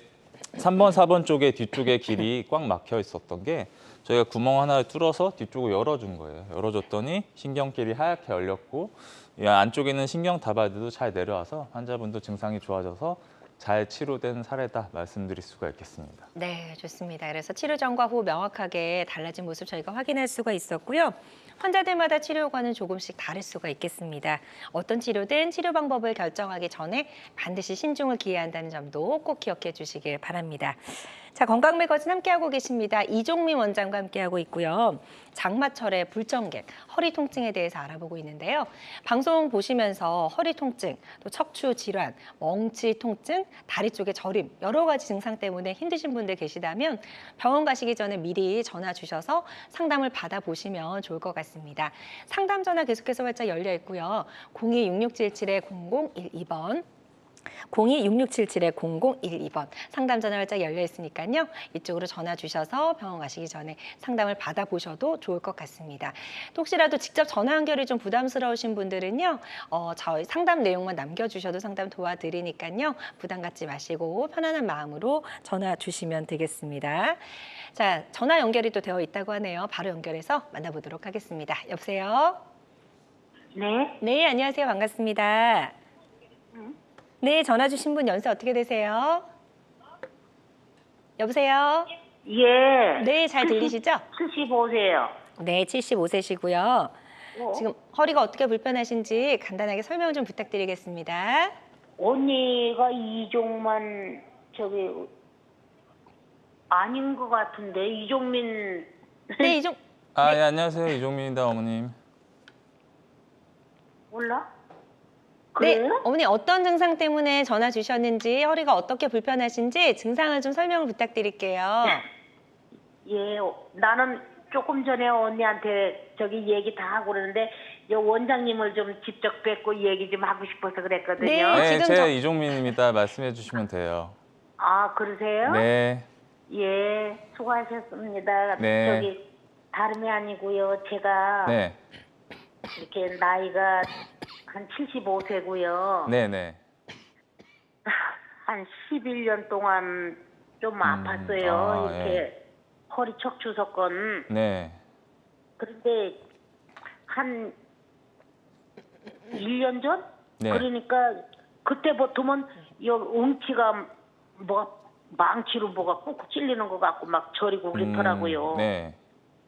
Speaker 2: 3번, 4번 쪽에 뒤쪽에 길이 꽉 막혀 있었던 게 저희가 구멍 하나를 뚫어서 뒤쪽을 열어준 거예요. 열어줬더니 신경길이 하얗게 열렸고 이 안쪽에 있는 신경 다발들도 잘 내려와서 환자분도 증상이 좋아져서 잘 치료된 사례다 말씀드릴 수가 있겠습니다.
Speaker 1: 네, 좋습니다. 그래서 치료 전과 후 명확하게 달라진 모습 저희가 확인할 수가 있었고요. 환자들마다 치료과는 조금씩 다를 수가 있겠습니다. 어떤 치료든 치료 방법을 결정하기 전에 반드시 신중을 기해야 한다는 점도 꼭 기억해 주시길 바랍니다. 자, 건강 매거진 함께하고 계십니다. 이종민 원장과 함께하고 있고요. 장마철의 불정객, 허리 통증에 대해서 알아보고 있는데요. 방송 보시면서 허리 통증, 또 척추 질환, 멍치 통증, 다리 쪽의 저림, 여러 가지 증상 때문에 힘드신 분들 계시다면 병원 가시기 전에 미리 전화 주셔서 상담을 받아보시면 좋을 것 같습니다. 상담 전화 계속해서 활짝 열려 있고요. 02-6677-0012번. 02-6677-0012번 상담 전화 활짝 열려 있으니까요. 이쪽으로 전화 주셔서 병원 가시기 전에 상담을 받아보셔도 좋을 것 같습니다. 또 혹시라도 직접 전화 연결이 좀 부담스러우신 분들은요. 저희 상담 내용만 남겨주셔도 상담 도와드리니까요. 부담 갖지 마시고 편안한 마음으로 전화 주시면 되겠습니다. 자, 전화 연결이 또 되어 있다고 하네요. 바로 연결해서 만나보도록 하겠습니다. 여보세요?
Speaker 3: 네,
Speaker 1: 네, 안녕하세요. 반갑습니다. 네, 전화 주신 분 연세 어떻게 되세요? 여보세요?
Speaker 3: 예.
Speaker 1: 네, 잘 들리시죠?
Speaker 3: 75세요.
Speaker 1: 네, 75세시고요. 지금 허리가 어떻게 불편하신지 간단하게 설명 좀 부탁드리겠습니다.
Speaker 3: 언니가 이종만 아닌 것 같은데 이종민
Speaker 1: 네, 이종
Speaker 2: 아, 예, 안녕하세요. 이종민입니다, 어머님.
Speaker 3: 몰라?
Speaker 1: 네,
Speaker 3: 그래요?
Speaker 1: 어머니 어떤 증상 때문에 전화 주셨는지, 허리가 어떻게 불편하신지 증상을 좀 설명을 부탁드릴게요.
Speaker 3: 예, 나는 조금 전에 언니한테 얘기 다 하고 그러는데 요 원장님을 좀 직접 뵙고 얘기 좀 하고 싶어서 그랬거든요.
Speaker 1: 네.
Speaker 2: 네,
Speaker 1: 지금
Speaker 2: 제
Speaker 1: 저-
Speaker 2: 이종민입니다. 말씀해 주시면 돼요.
Speaker 3: 아, 그러세요?
Speaker 2: 네,
Speaker 3: 예, 수고하셨습니다.
Speaker 2: 네.
Speaker 3: 다름이 아니고요. 제가
Speaker 2: 네,
Speaker 3: 이렇게 나이가 한 75세고요.
Speaker 2: 네, 네.
Speaker 3: 한 11년 동안 좀 아팠어요.
Speaker 2: 아,
Speaker 3: 이렇게
Speaker 2: 예.
Speaker 3: 허리 척추 석건.
Speaker 2: 네.
Speaker 3: 그런데 한 1년 전?
Speaker 2: 네.
Speaker 3: 그러니까 그때부터는 요 웅치가 망치로 뭐가 꾹꾹 찔리는 것 같고 막 저리고 그렇더라고요.
Speaker 2: 네.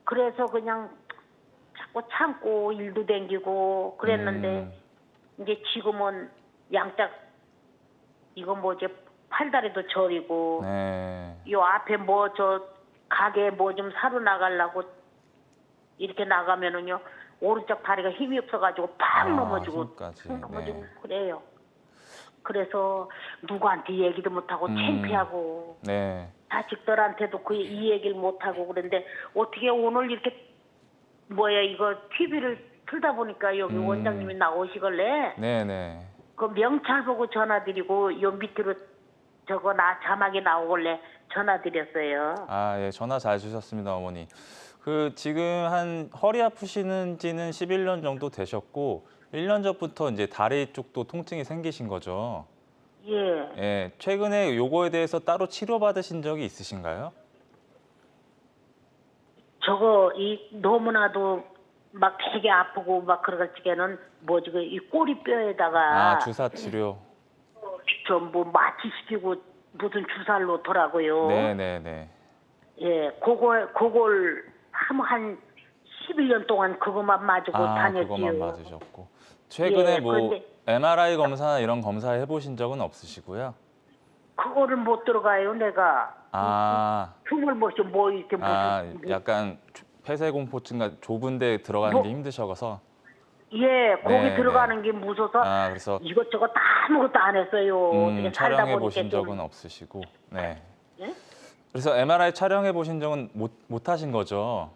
Speaker 3: 그래서 그냥 자꾸 참고 일도 댕기고 그랬는데 이제 지금은 양짝 이거 뭐지 팔다리도 저리고
Speaker 2: 네.
Speaker 3: 요 앞에 가게 뭐 좀 사러 나가려고 이렇게 나가면은요 오른쪽 다리가 힘이 없어가지고 팍 넘어지고
Speaker 2: 힘까지.
Speaker 3: 툭 넘어지고
Speaker 2: 네.
Speaker 3: 그래요. 그래서 누구한테 얘기도 못하고 창피하고
Speaker 2: 네.
Speaker 3: 자식들한테도 이 얘기를 못하고 그런데 어떻게 오늘 이렇게 이거 TV를 틀다 보니까 여기 원장님이 나오시길래
Speaker 2: 네, 네.
Speaker 3: 그 명찰 보고 전화드리고 요 밑으로 자막이 나오길래 전화드렸어요.
Speaker 2: 아, 예, 전화 잘 주셨습니다, 어머니. 지금 한 허리 아프시는 지는 11년 정도 되셨고 1년 전부터 이제 다리 쪽도 통증이 생기신 거죠.
Speaker 3: 예.
Speaker 2: 예, 최근에 요거에 대해서 따로 치료받으신 적이 있으신가요?
Speaker 3: 너무나도 막 되게 아프고 막 그럴 적에는 이 꼬리뼈에다가
Speaker 2: 주사 치료.
Speaker 3: 좀 마취시키고 무슨 주사를 놓더라고요.
Speaker 2: 네, 네, 네.
Speaker 3: 예, 그걸 한 11년 동안 그것만 맞고 다녔지요.
Speaker 2: 그것만 맞으셨고. 최근에
Speaker 3: 예, 그런데
Speaker 2: MRI 검사나 이런 검사 해보신 적은 없으시고요?
Speaker 3: 그거를 못 들어가요, 내가.
Speaker 2: 아,
Speaker 3: 숨을 못 쉬어, 이렇게 무슨.
Speaker 2: 약간 폐쇄공포증과 좁은 데 들어가는 게 힘드셔서.
Speaker 3: 예, 거기
Speaker 2: 네,
Speaker 3: 들어가는 게 무서워서
Speaker 2: 그래서
Speaker 3: 이것저것 다 아무것도 안 했어요. 어떻게 살다
Speaker 2: 촬영해
Speaker 3: 보니까
Speaker 2: 보신
Speaker 3: 좀.
Speaker 2: 적은 없으시고. 네.
Speaker 3: 예?
Speaker 2: 그래서 MRI 촬영해 보신 적은 못 하신 거죠?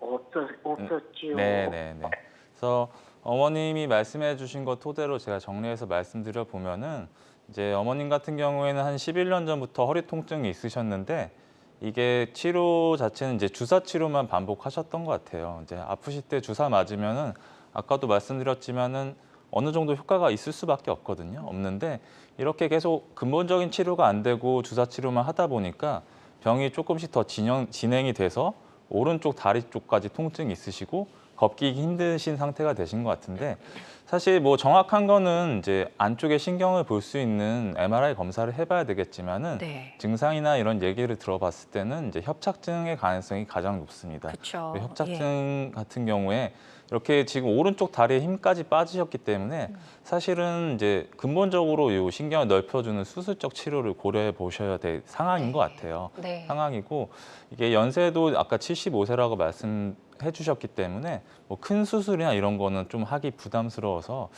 Speaker 3: 없었지요.
Speaker 2: 네, 네, 네. 그래서 어머님이 말씀해 주신 것 토대로 제가 정리해서 말씀드려 보면은 이제 어머님 같은 경우에는 한 11년 전부터 허리 통증이 있으셨는데 이게 치료 자체는 이제 주사 치료만 반복하셨던 것 같아요. 이제 아프실 때 주사 맞으면은 아까도 말씀드렸지만은 어느 정도 효과가 있을 수밖에 없거든요. 없는데 이렇게 계속 근본적인 치료가 안 되고 주사 치료만 하다 보니까 병이 조금씩 더 진행이 돼서 오른쪽 다리 쪽까지 통증이 있으시고 걷기 힘드신 상태가 되신 것 같은데 사실 뭐 정확한 거는 이제 안쪽에 신경을 볼 수 있는 MRI 검사를 해봐야 되겠지만은
Speaker 1: 네.
Speaker 2: 증상이나 이런 얘기를 들어봤을 때는 이제 협착증의 가능성이 가장 높습니다.
Speaker 1: 그렇죠.
Speaker 2: 협착증 같은 경우에 이렇게 지금 오른쪽 다리에 힘까지 빠지셨기 때문에 사실은 이제 근본적으로 이 신경을 넓혀주는 수술적 치료를 고려해 보셔야 될 상황인 것 같아요.
Speaker 1: 네.
Speaker 2: 상황이고 이게 연세도 아까 75세라고 말씀해 주셨기 때문에 뭐 큰 수술이나 이런 거는 좀 하기 부담스러워서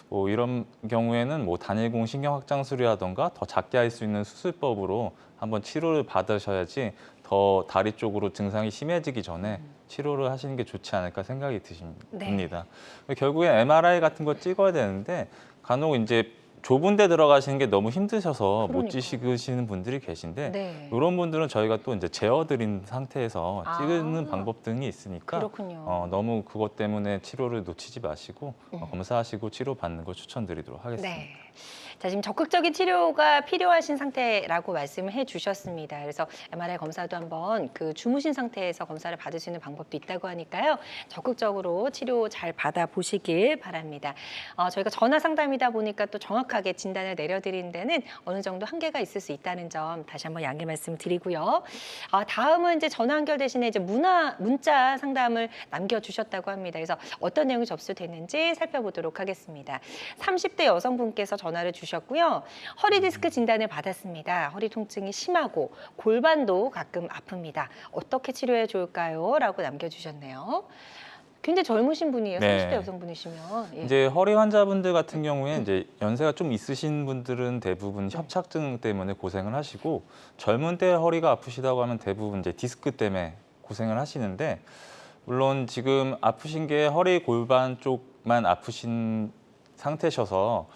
Speaker 2: 뭐 이런 경우에는 뭐 단일공 신경 확장술이라던가 더 작게 할 수 있는 수술법으로 한번 치료를 받으셔야지 더 다리 쪽으로 증상이 심해지기 전에 치료를 하시는 게 좋지 않을까 생각이 듭니다. 결국엔 MRI 같은 거 찍어야 되는데 간혹 이제 좁은 데 들어가시는 게 너무 힘드셔서 못
Speaker 1: 그러니까요.
Speaker 2: 찍으시는 분들이 계신데
Speaker 1: 네.
Speaker 2: 이런 분들은 저희가 또 이제 재어드린 상태에서
Speaker 1: 아.
Speaker 2: 찍는 방법 등이 있으니까
Speaker 1: 그렇군요.
Speaker 2: 너무 그것 때문에 치료를 놓치지 마시고 검사하시고 치료 받는 걸 추천드리도록 하겠습니다.
Speaker 1: 네. 자, 지금 적극적인 치료가 필요하신 상태라고 말씀을 해주셨습니다. 그래서 MRI 검사도 한번 그 주무신 상태에서 검사를 받을 수 있는 방법도 있다고 하니까요. 적극적으로 치료 잘 받아보시길 바랍니다. 저희가 전화 상담이다 보니까 또 정확하게 진단을 내려드리는 데는 어느 정도 한계가 있을 수 있다는 점 다시 한번 양해 말씀드리고요. 다음은 이제 전화 연결 대신에 이제 문자 상담을 남겨주셨다고 합니다. 그래서 어떤 내용이 접수됐는지 살펴보도록 하겠습니다. 30대 여성분께서 전화를 주셨고요. 허리 디스크 진단을 받았습니다. 허리 통증이 심하고 골반도 가끔 아픕니다. 어떻게 치료해 좋을까요? 라고 남겨주셨네요. 굉장히 젊으신 분이에요.
Speaker 2: 네.
Speaker 1: 30대 여성분이시면. 예.
Speaker 2: 이제 허리 환자분들 같은 경우에 이제 연세가 좀 있으신 분들은 대부분 협착증 때문에 고생을 하시고 젊은 때 허리가 아프시다고 하면 대부분 이제 디스크 때문에 고생을 하시는데 물론 지금 아프신 게 허리 골반 쪽만 아프신 상태셔서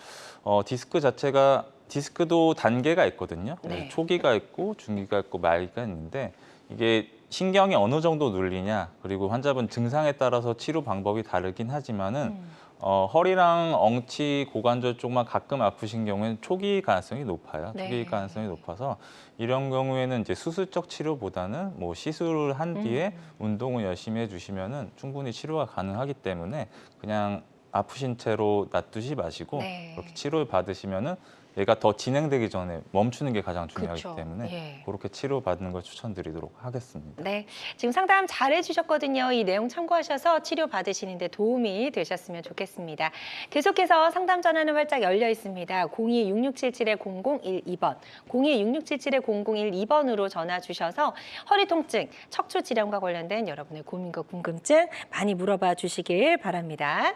Speaker 2: 디스크 자체가 디스크도 단계가 있거든요.
Speaker 1: 네.
Speaker 2: 초기가 있고 중기가 있고 말기가 있는데 이게 신경이 어느 정도 눌리냐 그리고 환자분 증상에 따라서 치료 방법이 다르긴 하지만은 허리랑 엉치, 고관절 쪽만 가끔 아프신 경우에는 초기 가능성이 높아요.
Speaker 1: 네.
Speaker 2: 초기 가능성이 높아서 이런 경우에는 이제 수술적 치료보다는 뭐 시술을 한 뒤에 운동을 열심히 해주시면은 충분히 치료가 가능하기 때문에 그냥 아프신 채로 놔두지 마시고
Speaker 1: 네.
Speaker 2: 그렇게 치료를 받으시면은 얘가 더 진행되기 전에 멈추는 게 가장 중요하기
Speaker 1: 그쵸.
Speaker 2: 때문에
Speaker 1: 예.
Speaker 2: 그렇게 치료받는 걸 추천드리도록 하겠습니다.
Speaker 1: 네, 지금 상담 잘 해주셨거든요. 이 내용 참고하셔서 치료 받으시는 데 도움이 되셨으면 좋겠습니다. 계속해서 상담 전화는 활짝 열려 있습니다. 02-6677-0012번, 02-6677-0012번으로 전화 주셔서 허리 통증, 척추 질환과 관련된 여러분의 고민과 궁금증 많이 물어봐 주시길 바랍니다.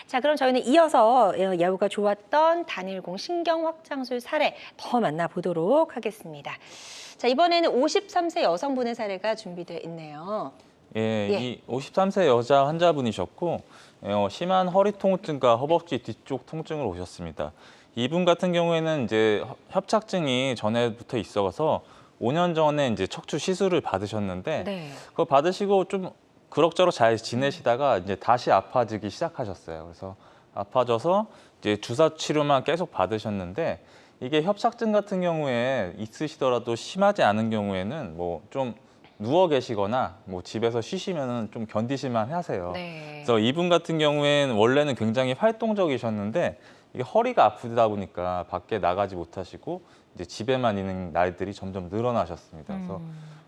Speaker 1: 자, 그럼 저희는 이어서 예후가 좋았던 단일공 신경 확장술 사례 더 만나보도록 하겠습니다. 자, 이번에는 53세 여성분의 사례가 준비되어 있네요.
Speaker 2: 예,
Speaker 1: 예.
Speaker 2: 이 53세 여자 환자분이셨고 심한 허리 통증과 허벅지 뒤쪽 통증으로 오셨습니다. 이분 같은 경우에는 이제 협착증이 전에부터 있어서 5년 전에 이제 척추 시술을 받으셨는데
Speaker 1: 네.
Speaker 2: 그거 받으시고 좀 그럭저럭 잘 지내시다가 이제 다시 아파지기 시작하셨어요. 그래서 아파져서 이제 주사 치료만 계속 받으셨는데 이게 협착증 같은 경우에 있으시더라도 심하지 않은 경우에는 뭐 좀 누워 계시거나 뭐 집에서 쉬시면은 좀 견디실만 하세요.
Speaker 1: 네.
Speaker 2: 그래서 이분 같은 경우에는 원래는 굉장히 활동적이셨는데 이게 허리가 아프다 보니까 밖에 나가지 못하시고 이제 집에만 있는 날들이 점점 늘어나셨습니다. 그래서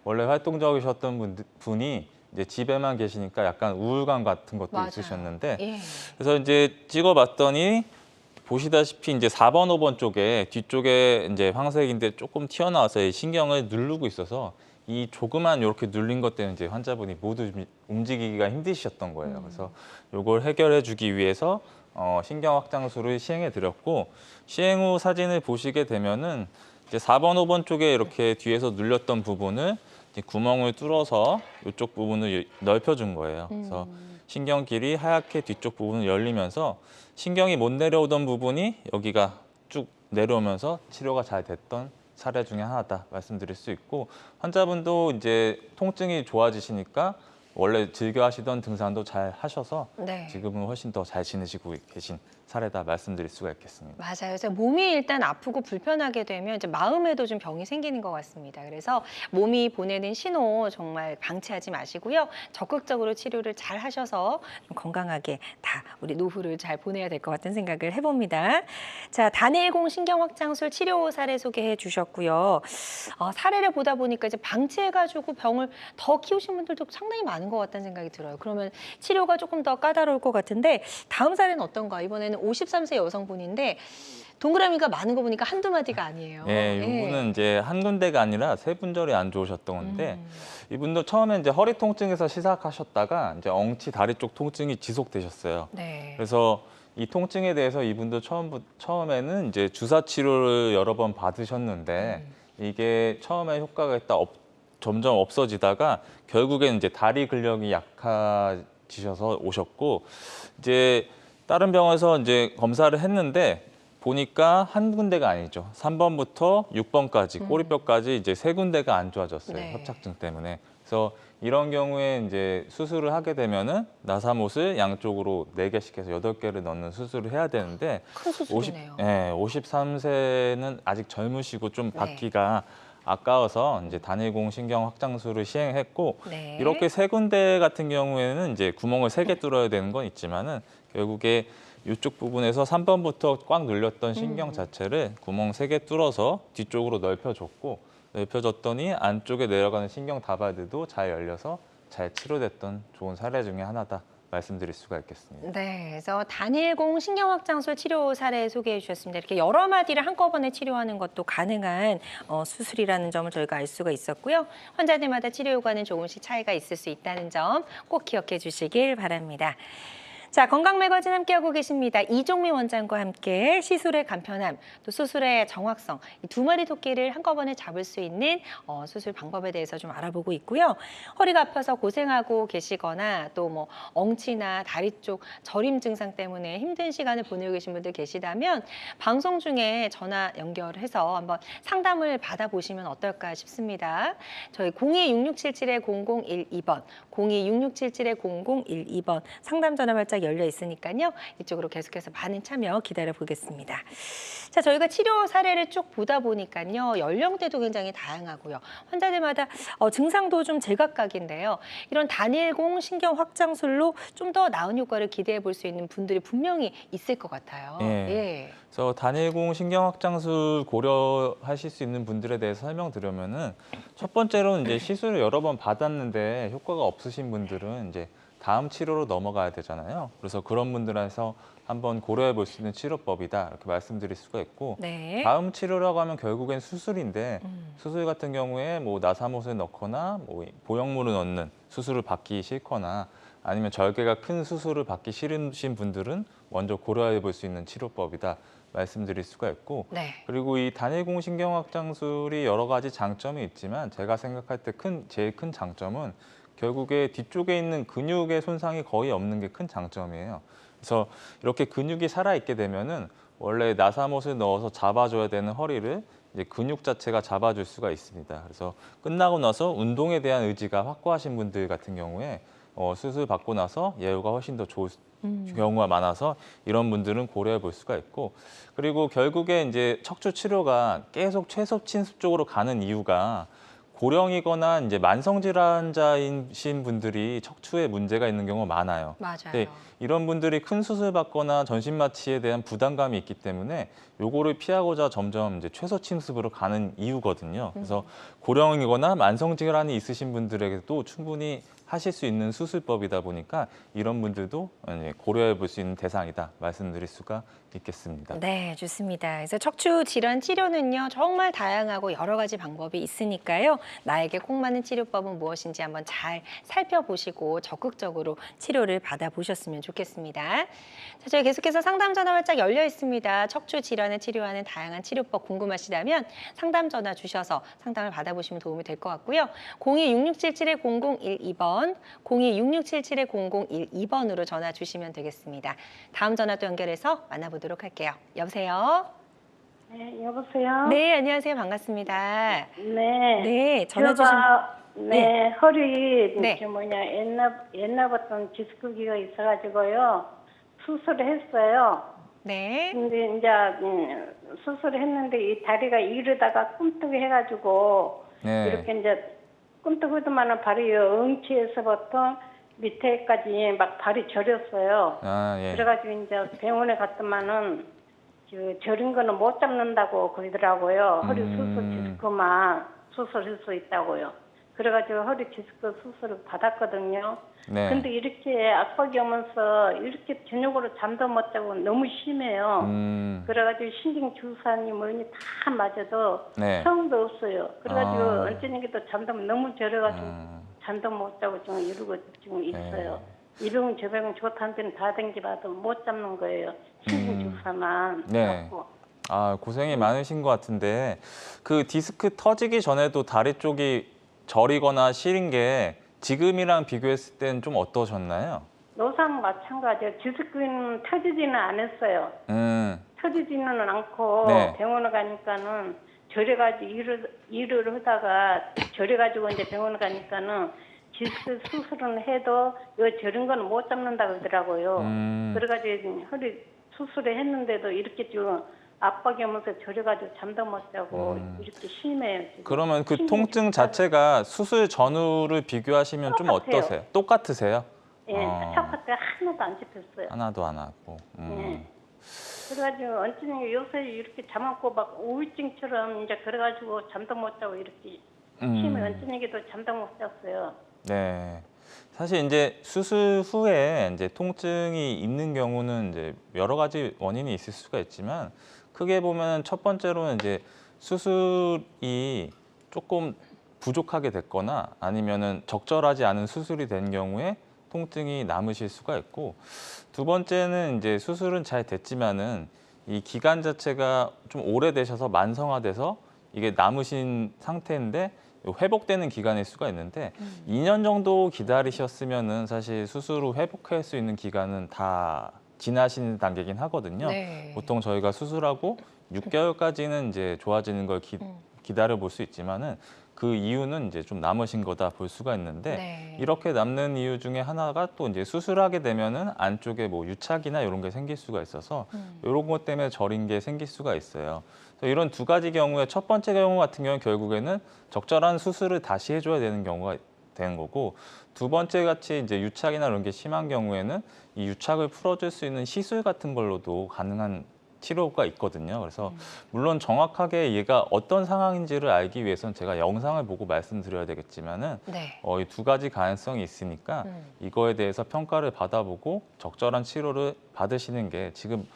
Speaker 2: 원래 활동적이셨던 분이 이제 집에만 계시니까 약간 우울감 같은 것도
Speaker 1: 맞아요.
Speaker 2: 있으셨는데
Speaker 1: 예.
Speaker 2: 그래서 이제 찍어봤더니 보시다시피 이제 4번, 5번 쪽에 뒤쪽에 이제 황색인데 조금 튀어나와서 이 신경을 누르고 있어서 이 조그만 이렇게 눌린 것 때문에 이제 환자분이 모두 움직이기가 힘드셨던 거예요. 그래서 이걸 해결해주기 위해서 신경 확장술을 시행해 드렸고 시행 후 사진을 보시게 되면은 이제 4번, 5번 쪽에 이렇게 뒤에서 눌렸던 부분을 이제 구멍을 뚫어서 이쪽 부분을 넓혀준 거예요. 그래서 신경길이 하얗게 뒤쪽 부분을 열리면서 신경이 못 내려오던 부분이 여기가 쭉 내려오면서 치료가 잘 됐던 사례 중에 하나다 말씀드릴 수 있고 환자분도 이제 통증이 좋아지시니까 원래 즐겨 하시던 등산도 잘 하셔서
Speaker 1: 네.
Speaker 2: 지금은 훨씬 더 잘 지내시고 계신 사례다 말씀드릴 수가 있겠습니다.
Speaker 1: 맞아요. 그래서 몸이 일단 아프고 불편하게 되면 이제 마음에도 좀 병이 생기는 것 같습니다. 그래서 몸이 보내는 신호 정말 방치하지 마시고요. 적극적으로 치료를 잘 하셔서 좀 건강하게 다 우리 노후를 잘 보내야 될 것 같은 생각을 해봅니다. 자, 단일공 신경확장술 치료 사례 소개해 주셨고요. 사례를 보다 보니까 이제 방치해가지고 병을 더 키우신 분들도 상당히 많은 것 같다는 생각이 들어요. 그러면 치료가 조금 더 까다로울 것 같은데 다음 사례는 어떤가? 이번에는 53세 여성분인데 동그라미가 많은 거 보니까 한두 마디가 아니에요.
Speaker 2: 네, 이분은 이제 한 군데가 아니라 세 분절이 안 좋으셨던 건데 이분도 처음에 이제 허리 통증에서 시작하셨다가 이제 엉치 다리 쪽 통증이 지속되셨어요.
Speaker 1: 네.
Speaker 2: 그래서 이 통증에 대해서 이분도 처음에는 이제 주사 치료를 여러 번 받으셨는데 이게 처음에 효과가 있다 점점 없어지다가 결국엔 이제 다리 근력이 약해지셔서 오셨고 이제 다른 병원에서 이제 검사를 했는데 보니까 한 군데가 아니죠. 3번부터 6번까지 꼬리뼈까지 이제 세 군데가 안 좋아졌어요.
Speaker 1: 네.
Speaker 2: 협착증 때문에. 그래서 이런 경우에 이제 수술을 하게 되면은 나사못을 양쪽으로 4개씩 해서 8개를 넣는 수술을 해야 되는데
Speaker 1: 큰 수술이네요.
Speaker 2: 53세는 아직 젊으시고 좀
Speaker 1: 네.
Speaker 2: 받기가 아까워서 이제 단일공 신경 확장술을 시행했고
Speaker 1: 네.
Speaker 2: 이렇게 세 군데 같은 경우에는 이제 구멍을 3개 뚫어야 되는 건 있지만은 결국에 이쪽 부분에서 3번부터 꽉 눌렸던 신경 자체를 구멍 3개 뚫어서 뒤쪽으로 넓혀줬더니 안쪽에 내려가는 신경 다발들도 잘 열려서 잘 치료됐던 좋은 사례 중에 하나다 말씀드릴 수가 있겠습니다.
Speaker 1: 네, 그래서 단일공 신경확장술 치료 사례 소개해 주셨습니다. 이렇게 여러 마디를 한꺼번에 치료하는 것도 가능한 수술이라는 점을 저희가 알 수가 있었고요. 환자들마다 치료 효과는 조금씩 차이가 있을 수 있다는 점 꼭 기억해 주시길 바랍니다. 자, 건강 매거진 함께하고 계십니다. 이종미 원장과 함께 시술의 간편함, 또 수술의 정확성, 이 두 마리 토끼를 한꺼번에 잡을 수 있는 수술 방법에 대해서 좀 알아보고 있고요. 허리가 아파서 고생하고 계시거나 또 뭐 엉치나 다리 쪽 저림 증상 때문에 힘든 시간을 보내고 계신 분들 계시다면 방송 중에 전화 연결해서 한번 상담을 받아보시면 어떨까 싶습니다. 저희 02-6677-0012번, 02-6677-0012번 상담 전화 발짝 열려 있으니까요. 이쪽으로 계속해서 많은 참여 기다려 보겠습니다. 자, 저희가 치료 사례를 쭉 보다 보니까요. 연령대도 굉장히 다양하고요. 환자들마다 증상도 좀 제각각인데요. 이런 단일공 신경 확장술로 좀 더 나은 효과를 기대해 볼 수 있는 분들이 분명히 있을 것 같아요.
Speaker 2: 예. 그래서 단일공 신경 확장술 고려하실 수 있는 분들에 대해서 설명드리면은 첫 번째로는 이제 시술을 여러 번 받았는데 효과가 없으신 분들은 이제 다음 치료로 넘어가야 되잖아요. 그래서 그런 분들에서 한번 고려해 볼 수 있는 치료법이다 이렇게 말씀드릴 수가 있고
Speaker 1: 네.
Speaker 2: 다음 치료라고 하면 결국엔 수술인데 수술 같은 경우에 뭐 나사못을 넣거나 뭐 보형물을 넣는 수술을 받기 싫거나 아니면 절개가 큰 수술을 받기 싫으신 분들은 먼저 고려해 볼 수 있는 치료법이다 말씀드릴 수가 있고
Speaker 1: 네.
Speaker 2: 그리고 이 단일공 신경확장술이 여러 가지 장점이 있지만 제가 생각할 때 제일 큰 장점은 결국에 뒤쪽에 있는 근육의 손상이 거의 없는 게 큰 장점이에요. 그래서 이렇게 근육이 살아있게 되면은 원래 나사못을 넣어서 잡아줘야 되는 허리를 이제 근육 자체가 잡아줄 수가 있습니다. 그래서 끝나고 나서 운동에 대한 의지가 확고하신 분들 같은 경우에 수술 받고 나서 예후가 훨씬 더 좋을 경우가 많아서 이런 분들은 고려해 볼 수가 있고 그리고 결국에 이제 척추 치료가 계속 최소 침습 쪽으로 가는 이유가 고령이거나 이제 만성 질환자이신 분들이 척추에 문제가 있는 경우가 많아요.
Speaker 1: 맞아요.
Speaker 2: 네, 이런 분들이 큰 수술 받거나 전신 마취에 대한 부담감이 있기 때문에 요거를 피하고자 점점 이제 최소 침습으로 가는 이유거든요. 그래서 고령이거나 만성 질환이 있으신 분들에게도 충분히 하실 수 있는 수술법이다 보니까 이런 분들도 고려해 볼 수 있는 대상이다 말씀드릴 수가 있겠습니다.
Speaker 1: 네, 좋습니다. 그래서 척추 질환 치료는요, 정말 다양하고 여러 가지 방법이 있으니까요. 나에게 꼭 맞는 치료법은 무엇인지 한번 잘 살펴보시고 적극적으로 치료를 받아보셨으면 좋겠습니다. 자, 저희 계속해서 상담 전화 활짝 열려 있습니다. 척추 질환을 치료하는 다양한 치료법 궁금하시다면 상담 전화 주셔서 상담을 받아보시면 도움이 될 것 같고요. 02-6677-0012번, 02-6677-0012번으로 전화 주시면 되겠습니다. 다음 전화 또 연결해서 만나보도록 할게요. 여보세요?
Speaker 3: 네, 여보세요?
Speaker 1: 네, 안녕하세요. 반갑습니다.
Speaker 3: 네.
Speaker 1: 네, 전화 주신...
Speaker 4: 네, 허리
Speaker 1: 네.
Speaker 4: 옛날부터 디스크기가 있어가지고요. 수술을 했어요.
Speaker 1: 네.
Speaker 4: 근데 이제 수술을 했는데 이 다리가 이르다가 꿈떡해가지고
Speaker 2: 네.
Speaker 4: 이렇게 이제 꿈떡하더만은 발이 엉치에서부터 밑에까지 막 발이 저렸어요.
Speaker 2: 아, 예.
Speaker 4: 그래가지고 이제 병원에 갔더만은 저린 거는 못 잡는다고 그러더라고요. 허리 수술 디스크만 수술할 수 있다고요. 그래가지고 허리 디스크 수술을 받았거든요.
Speaker 2: 네.
Speaker 4: 근데 이렇게 압박이 오면서 이렇게 저녁으로 잠도 못 자고 너무 심해요. 그래가지고 신경 주사니 뭐니 다 맞아도
Speaker 2: 네.
Speaker 4: 소용도 없어요. 그래가지고
Speaker 2: 아.
Speaker 4: 언제니까도 잠도 너무 저려가지고 잠도 못 자고 지금 이러고 지금 있어요. 이 병은 저 병은 좋다는 데는 다 댕기봐도 못 잡는 거예요. 신경 주사만
Speaker 2: 네.
Speaker 4: 맞고.
Speaker 2: 아, 고생이 많으신 것 같은데 그 디스크 터지기 전에도 다리 쪽이 저리거나 시린 게 지금이랑 비교했을 땐 좀 어떠셨나요?
Speaker 4: 노상 마찬가지예요. 디스크는 터지지는 않았어요.
Speaker 2: 음,
Speaker 4: 터지지는 않고
Speaker 2: 네.
Speaker 4: 병원에 가니까는 저래가지고 일을 하다가 저래가지고 이제 병원에 가니까는 디스크 수술은 해도 이 저런 거는 못 잡는다 그러더라고요. 그래가지고 허리 수술을 했는데도 이렇게 좀 압박이 오면서 저래가지고 잠도 못 자고 이렇게 심해요. 지금.
Speaker 2: 그러면 그
Speaker 4: 신경
Speaker 2: 통증
Speaker 4: 주사도-
Speaker 2: 자체가 수술 전후를 비교하시면 좀
Speaker 4: 똑같아요.
Speaker 2: 어떠세요? 똑같으세요?
Speaker 4: 예, 착착한테 하나도 안 잡혔어요.
Speaker 2: 하나도 안 하고.
Speaker 4: 예. 그래가지고 언제는 요새 이렇게 잠 안고 막 우울증처럼 이제 그래가지고 잠도 못 자고 이렇게 힘이 언제니기도 잠도 못 잤어요.
Speaker 2: 네. 사실 이제 수술 후에 이제 통증이 있는 경우는 이제 여러 가지 원인이 있을 수가 있지만 크게 보면 첫 번째로는 이제 수술이 조금 부족하게 됐거나 아니면은 적절하지 않은 수술이 된 경우에 통증이 남으실 수가 있고 두 번째는 이제 수술은 잘 됐지만은 이 기간 자체가 좀 오래되셔서 만성화돼서 이게 남으신 상태인데 회복되는 기간일 수가 있는데 2년 정도 기다리셨으면은 사실 수술 후 회복할 수 있는 기간은 다 지나신 단계긴 하거든요.
Speaker 1: 네.
Speaker 2: 보통 저희가 수술하고 6개월까지는 이제 좋아지는 걸 기다려 볼 수 있지만은 그 이유는 이제 좀 남으신 거다 볼 수가 있는데
Speaker 1: 네.
Speaker 2: 이렇게 남는 이유 중에 하나가 또 이제 수술하게 되면은 안쪽에 뭐 유착이나 이런 게 생길 수가 있어서 이런 것 때문에 저린 게 생길 수가 있어요. 그래서 이런 두 가지 경우에 첫 번째 경우 같은 경우는 결국에는 적절한 수술을 다시 해줘야 되는 경우가 되는 거고 두 번째 같이 이제 유착이나 이런 게 심한 경우에는 이 유착을 풀어줄 수 있는 시술 같은 걸로도 가능한 치료가 있거든요. 그래서 물론 정확하게 얘가 어떤 상황인지를 알기 위해서는 제가 영상을 보고 말씀드려야 되겠지만은
Speaker 1: 네.
Speaker 2: 이 두 가지 가능성이 있으니까 이거에 대해서 평가를 받아보고 적절한 치료를 받으시는 게 지금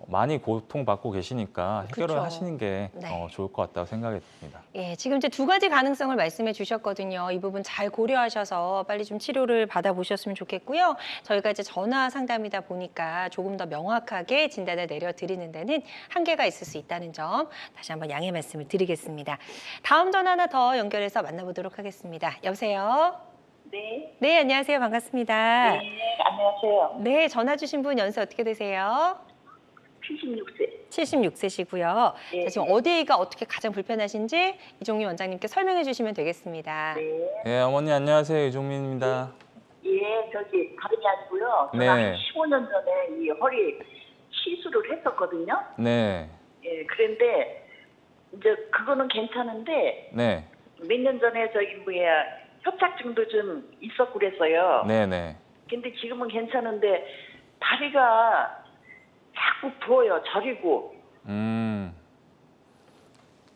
Speaker 2: 많이 고통받고 계시니까 해결을
Speaker 1: 그쵸.
Speaker 2: 하시는 게
Speaker 1: 네.
Speaker 2: 좋을 것 같다고 생각이 듭니다.
Speaker 1: 예, 지금 이제 두 가지 가능성을 말씀해 주셨거든요. 이 부분 잘 고려하셔서 빨리 좀 치료를 받아보셨으면 좋겠고요. 저희가 이제 전화 상담이다 보니까 조금 더 명확하게 진단을 내려드리는 데는 한계가 있을 수 있다는 점 다시 한번 양해 말씀을 드리겠습니다. 다음 전화 하나 더 연결해서 만나보도록 하겠습니다. 여보세요?
Speaker 3: 네,
Speaker 1: 네, 안녕하세요. 반갑습니다.
Speaker 3: 네, 안녕하세요.
Speaker 1: 네, 전화 주신 분 연세 어떻게 되세요?
Speaker 3: 76세.
Speaker 1: 76세시고요.
Speaker 3: 네.
Speaker 1: 지금 어디가 어떻게 가장 불편하신지 이종민 원장님께 설명해 주시면 되겠습니다.
Speaker 3: 네.
Speaker 2: 네, 어머니 안녕하세요. 이종민입니다.
Speaker 3: 예, 저기 다름이 아니고요.
Speaker 2: 네.
Speaker 3: 제가 한 15년 전에 이 허리 시술을 했었거든요.
Speaker 2: 네,
Speaker 3: 예, 그런데 이제 그거는 괜찮은데
Speaker 2: 네,
Speaker 3: 몇 년 전에 저기 협착증도 좀 있었고 그랬어요.
Speaker 2: 네, 네.
Speaker 3: 근데 지금은 괜찮은데 다리가 자꾸 부어요. 저리고.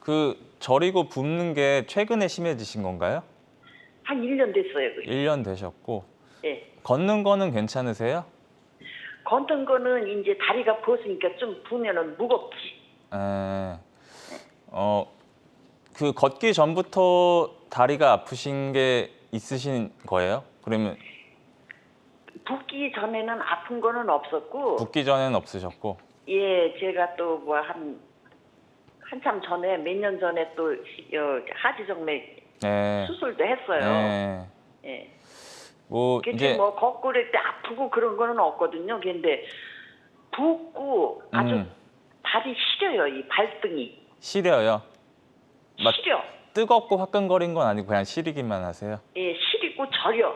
Speaker 2: 그 저리고 붓는 게 최근에 심해지신 건가요?
Speaker 3: 한 1년 됐어요. 그게.
Speaker 2: 1년 되셨고
Speaker 3: 예.
Speaker 2: 걷는 거는 괜찮으세요?
Speaker 3: 걷는 거는 이제 다리가 부었으니까 좀 부으면은 무겁지.
Speaker 2: 에, 그 걷기 전부터 다리가 아프신 게 있으신 거예요? 그러면
Speaker 3: 붓기 전에는 아픈 거는 없었고,
Speaker 2: 붓기 전에는 없으셨고,
Speaker 3: 예, 제가 또 뭐 한참 전에 몇 년 전에 또 하지정맥
Speaker 2: 네,
Speaker 3: 수술도 했어요.
Speaker 2: 네,
Speaker 3: 예.
Speaker 2: 뭐
Speaker 3: 근데
Speaker 2: 이제
Speaker 3: 뭐 걷고 그럴 때 아프고 그런 거는 없거든요. 근데 붓고 아주 다리 시려요. 이 발등이
Speaker 2: 시려요.
Speaker 3: 시려.
Speaker 2: 뜨겁고 화끈거린 건 아니고 그냥 시리기만 하세요?
Speaker 3: 예, 시리고 저려.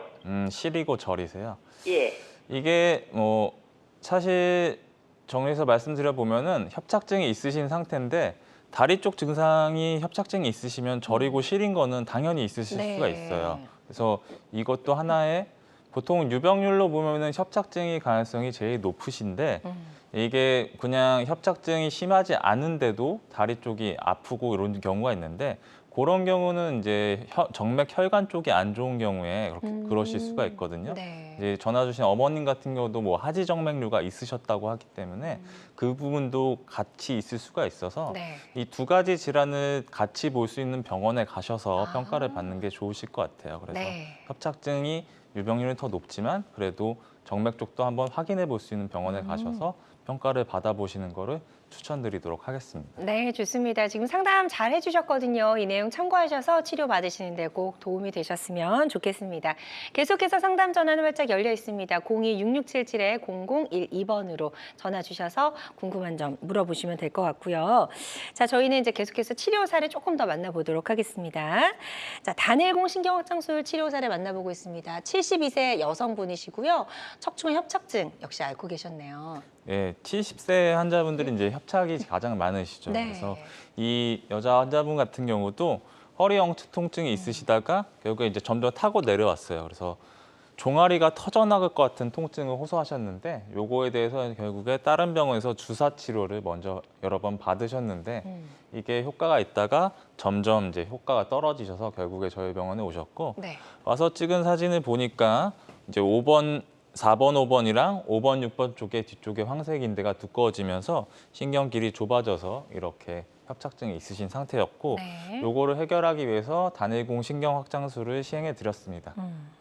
Speaker 2: 시리고 저리세요?
Speaker 3: 예.
Speaker 2: 이게 뭐 사실 정리해서 말씀드려 보면은 협착증이 있으신 상태인데 다리 쪽 증상이 협착증이 있으시면 저리고 시린 거는 당연히 있으실
Speaker 1: 네.
Speaker 2: 수가 있어요. 그래서 이것도 하나의 보통 유병률로 보면은 협착증이 가능성이 제일 높으신데 이게 그냥 협착증이 심하지 않은데도 다리 쪽이 아프고 이런 경우가 있는데 그런 경우는 이제 정맥 혈관 쪽이 안 좋은 경우에 그렇게 그러실 수가 있거든요.
Speaker 1: 네.
Speaker 2: 이제 전화 주신 어머님 같은 경우도 뭐 하지정맥류가 있으셨다고 하기 때문에 그 부분도 같이 있을 수가 있어서
Speaker 1: 네.
Speaker 2: 이 두 가지 질환을 같이 볼 수 있는 병원에 가셔서
Speaker 1: 아.
Speaker 2: 평가를 받는 게 좋으실 것 같아요. 그래서
Speaker 1: 네.
Speaker 2: 협착증이 유병률이 더 높지만 그래도 정맥 쪽도 한번 확인해 볼 수 있는 병원에 가셔서 평가를 받아보시는 거를 추천드리도록 하겠습니다.
Speaker 1: 네, 좋습니다. 지금 상담 잘 해주셨거든요. 이 내용 참고하셔서 치료 받으시는데 꼭 도움이 되셨으면 좋겠습니다. 계속해서 상담 전화는 활짝 열려 있습니다. 02-6677-0012번으로 전화 주셔서 궁금한 점 물어보시면 될 것 같고요. 자, 저희는 이제 계속해서 치료 사례 조금 더 만나보도록 하겠습니다. 자, 단일공 신경확장술 치료 사례 만나보고 있습니다. 72세 여성분이시고요. 척추관 협착증 역시 앓고 계셨네요.
Speaker 2: 예, 70세 환자분들이 이제 협착이 가장 많으시죠.
Speaker 1: 네.
Speaker 2: 그래서 이 여자 환자분 같은 경우도 허리 엉치 통증이 있으시다가 결국에 이제 점점 타고 내려왔어요. 그래서 종아리가 터져나갈 것 같은 통증을 호소하셨는데 요거에 대해서 결국에 다른 병원에서 주사 치료를 먼저 여러 번 받으셨는데 이게 효과가 있다가 점점 이제 효과가 떨어지셔서 결국에 저희 병원에 오셨고
Speaker 1: 네.
Speaker 2: 와서 찍은 사진을 보니까 이제 4번, 5번이랑 5번, 6번 쪽에 뒤쪽에 황색인대가 두꺼워지면서 신경길이 좁아져서 이렇게 협착증이 있으신 상태였고
Speaker 1: 네.
Speaker 2: 요거를 해결하기 위해서 단일공 신경확장술을 시행해 드렸습니다.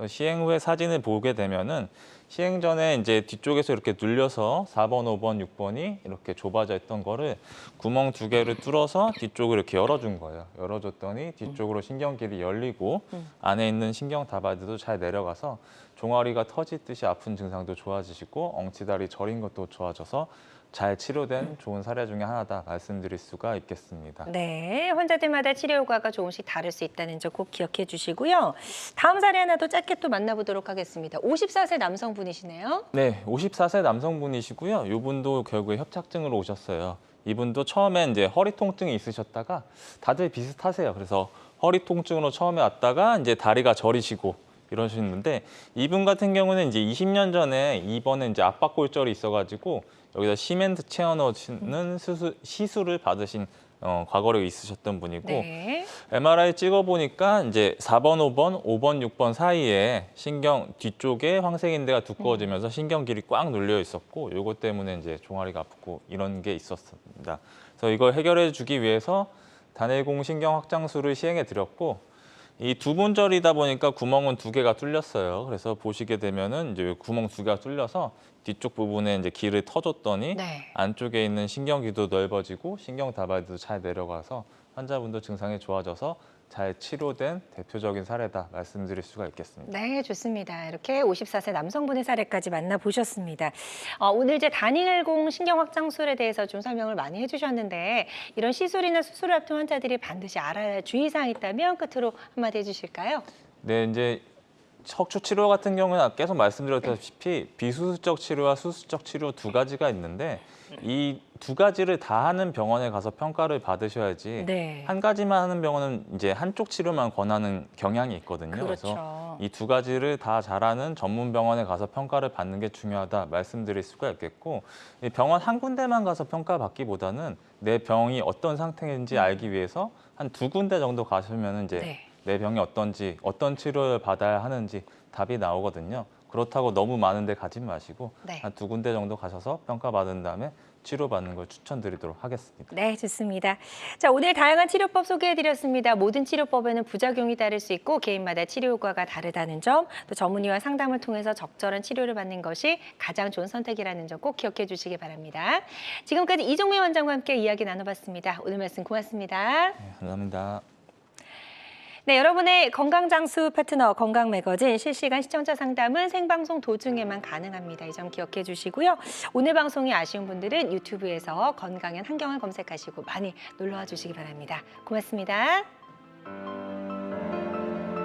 Speaker 2: 시행 후에 사진을 보게 되면은 시행 전에 이제 뒤쪽에서 이렇게 눌려서 4번, 5번, 6번이 이렇게 좁아져 있던 거를 구멍 2개를 뚫어서 뒤쪽을 이렇게 열어준 거예요. 열어줬더니 뒤쪽으로 신경길이 열리고 안에 있는 신경 다발들도 잘 내려가서 종아리가 터지듯이 아픈 증상도 좋아지시고 엉치다리 저린 것도 좋아져서 잘 치료된 좋은 사례 중에 하나다 말씀드릴 수가 있겠습니다.
Speaker 1: 네, 환자들마다 치료 효과가 조금씩 다를 수 있다는 점 꼭 기억해 주시고요. 다음 사례 하나 더 짧게 또 만나보도록 하겠습니다. 54세 남성분이시네요.
Speaker 2: 네, 54세 남성분이시고요. 이분도 결국에 협착증으로 오셨어요. 이분도 처음엔 이제 허리 통증이 있으셨다가 다들 비슷하세요. 그래서 허리 통증으로 처음에 왔다가 이제 다리가 저리시고 이러시는데 이분 같은 경우는 이제 20년 전에 입원에 이제 압박골절이 있어가지고 여기다 시멘트 채워 넣는 시술을 받으신 과거력이 있으셨던 분이고
Speaker 1: 네.
Speaker 2: MRI 찍어보니까 이제 4번, 5번, 5번, 6번 사이에 신경 뒤쪽에 황색인대가 두꺼워지면서 신경길이 꽉 눌려 있었고 요것 때문에 이제 종아리가 아프고 이런 게 있었습니다. 그래서 이걸 해결해 주기 위해서 단일공 신경확장술을 시행해 드렸고 이 두 분절이다 보니까 구멍은 2개가 뚫렸어요. 그래서 보시게 되면은 이제 구멍 2개가 뚫려서 뒤쪽 부분에 이제 길을 터줬더니
Speaker 1: 네.
Speaker 2: 안쪽에 있는 신경기도 넓어지고 신경 다발도 잘 내려가서 환자분도 증상이 좋아져서 잘 치료된 대표적인 사례다 말씀드릴 수가 있겠습니다.
Speaker 1: 네, 좋습니다. 이렇게 54세 남성분의 사례까지 만나보셨습니다. 오늘 이제 단일공 신경확장술에 대해서 좀 설명을 많이 해주셨는데 이런 시술이나 수술을 앞둔 환자들이 반드시 알아야 할 주의사항이 있다면 끝으로 한마디 해주실까요?
Speaker 2: 네, 이제 척추 치료 같은 경우는 계속 말씀드렸다시피 비수술적 치료와 수술적 치료 두 가지가 있는데 이 두 가지를 다 하는 병원에 가서 평가를 받으셔야지
Speaker 1: 네.
Speaker 2: 한 가지만 하는 병원은 이제 한쪽 치료만 권하는 경향이 있거든요. 그래서
Speaker 1: 그렇죠.
Speaker 2: 이 두 가지를 다 잘하는 전문 병원에 가서 평가를 받는 게 중요하다 말씀드릴 수가 있겠고 이 병원 한 군데만 가서 평가받기보다는 내 병이 어떤 상태인지 알기 위해서 한 2군데 정도 가시면 이제
Speaker 1: 네.
Speaker 2: 내 병이 어떤지, 어떤 치료를 받아야 하는지 답이 나오거든요. 그렇다고 너무 많은 데 가지 마시고
Speaker 1: 네.
Speaker 2: 한 2군데 정도 가셔서 평가받은 다음에 치료받는 걸 추천드리도록 하겠습니다.
Speaker 1: 네, 좋습니다. 자, 오늘 다양한 치료법 소개해드렸습니다. 모든 치료법에는 부작용이 따를 수 있고 개인마다 치료 효과가 다르다는 점, 또 전문의와 상담을 통해서 적절한 치료를 받는 것이 가장 좋은 선택이라는 점 꼭 기억해 주시기 바랍니다. 지금까지 이종미 원장과 함께 이야기 나눠봤습니다. 오늘 말씀 고맙습니다.
Speaker 2: 네, 감사합니다.
Speaker 1: 네, 여러분의 건강장수 파트너 건강매거진 실시간 시청자 상담은 생방송 도중에만 가능합니다. 이 점 기억해 주시고요. 오늘 방송이 아쉬운 분들은 유튜브에서 건강한 한경을 검색하시고 많이 놀러와 주시기 바랍니다. 고맙습니다.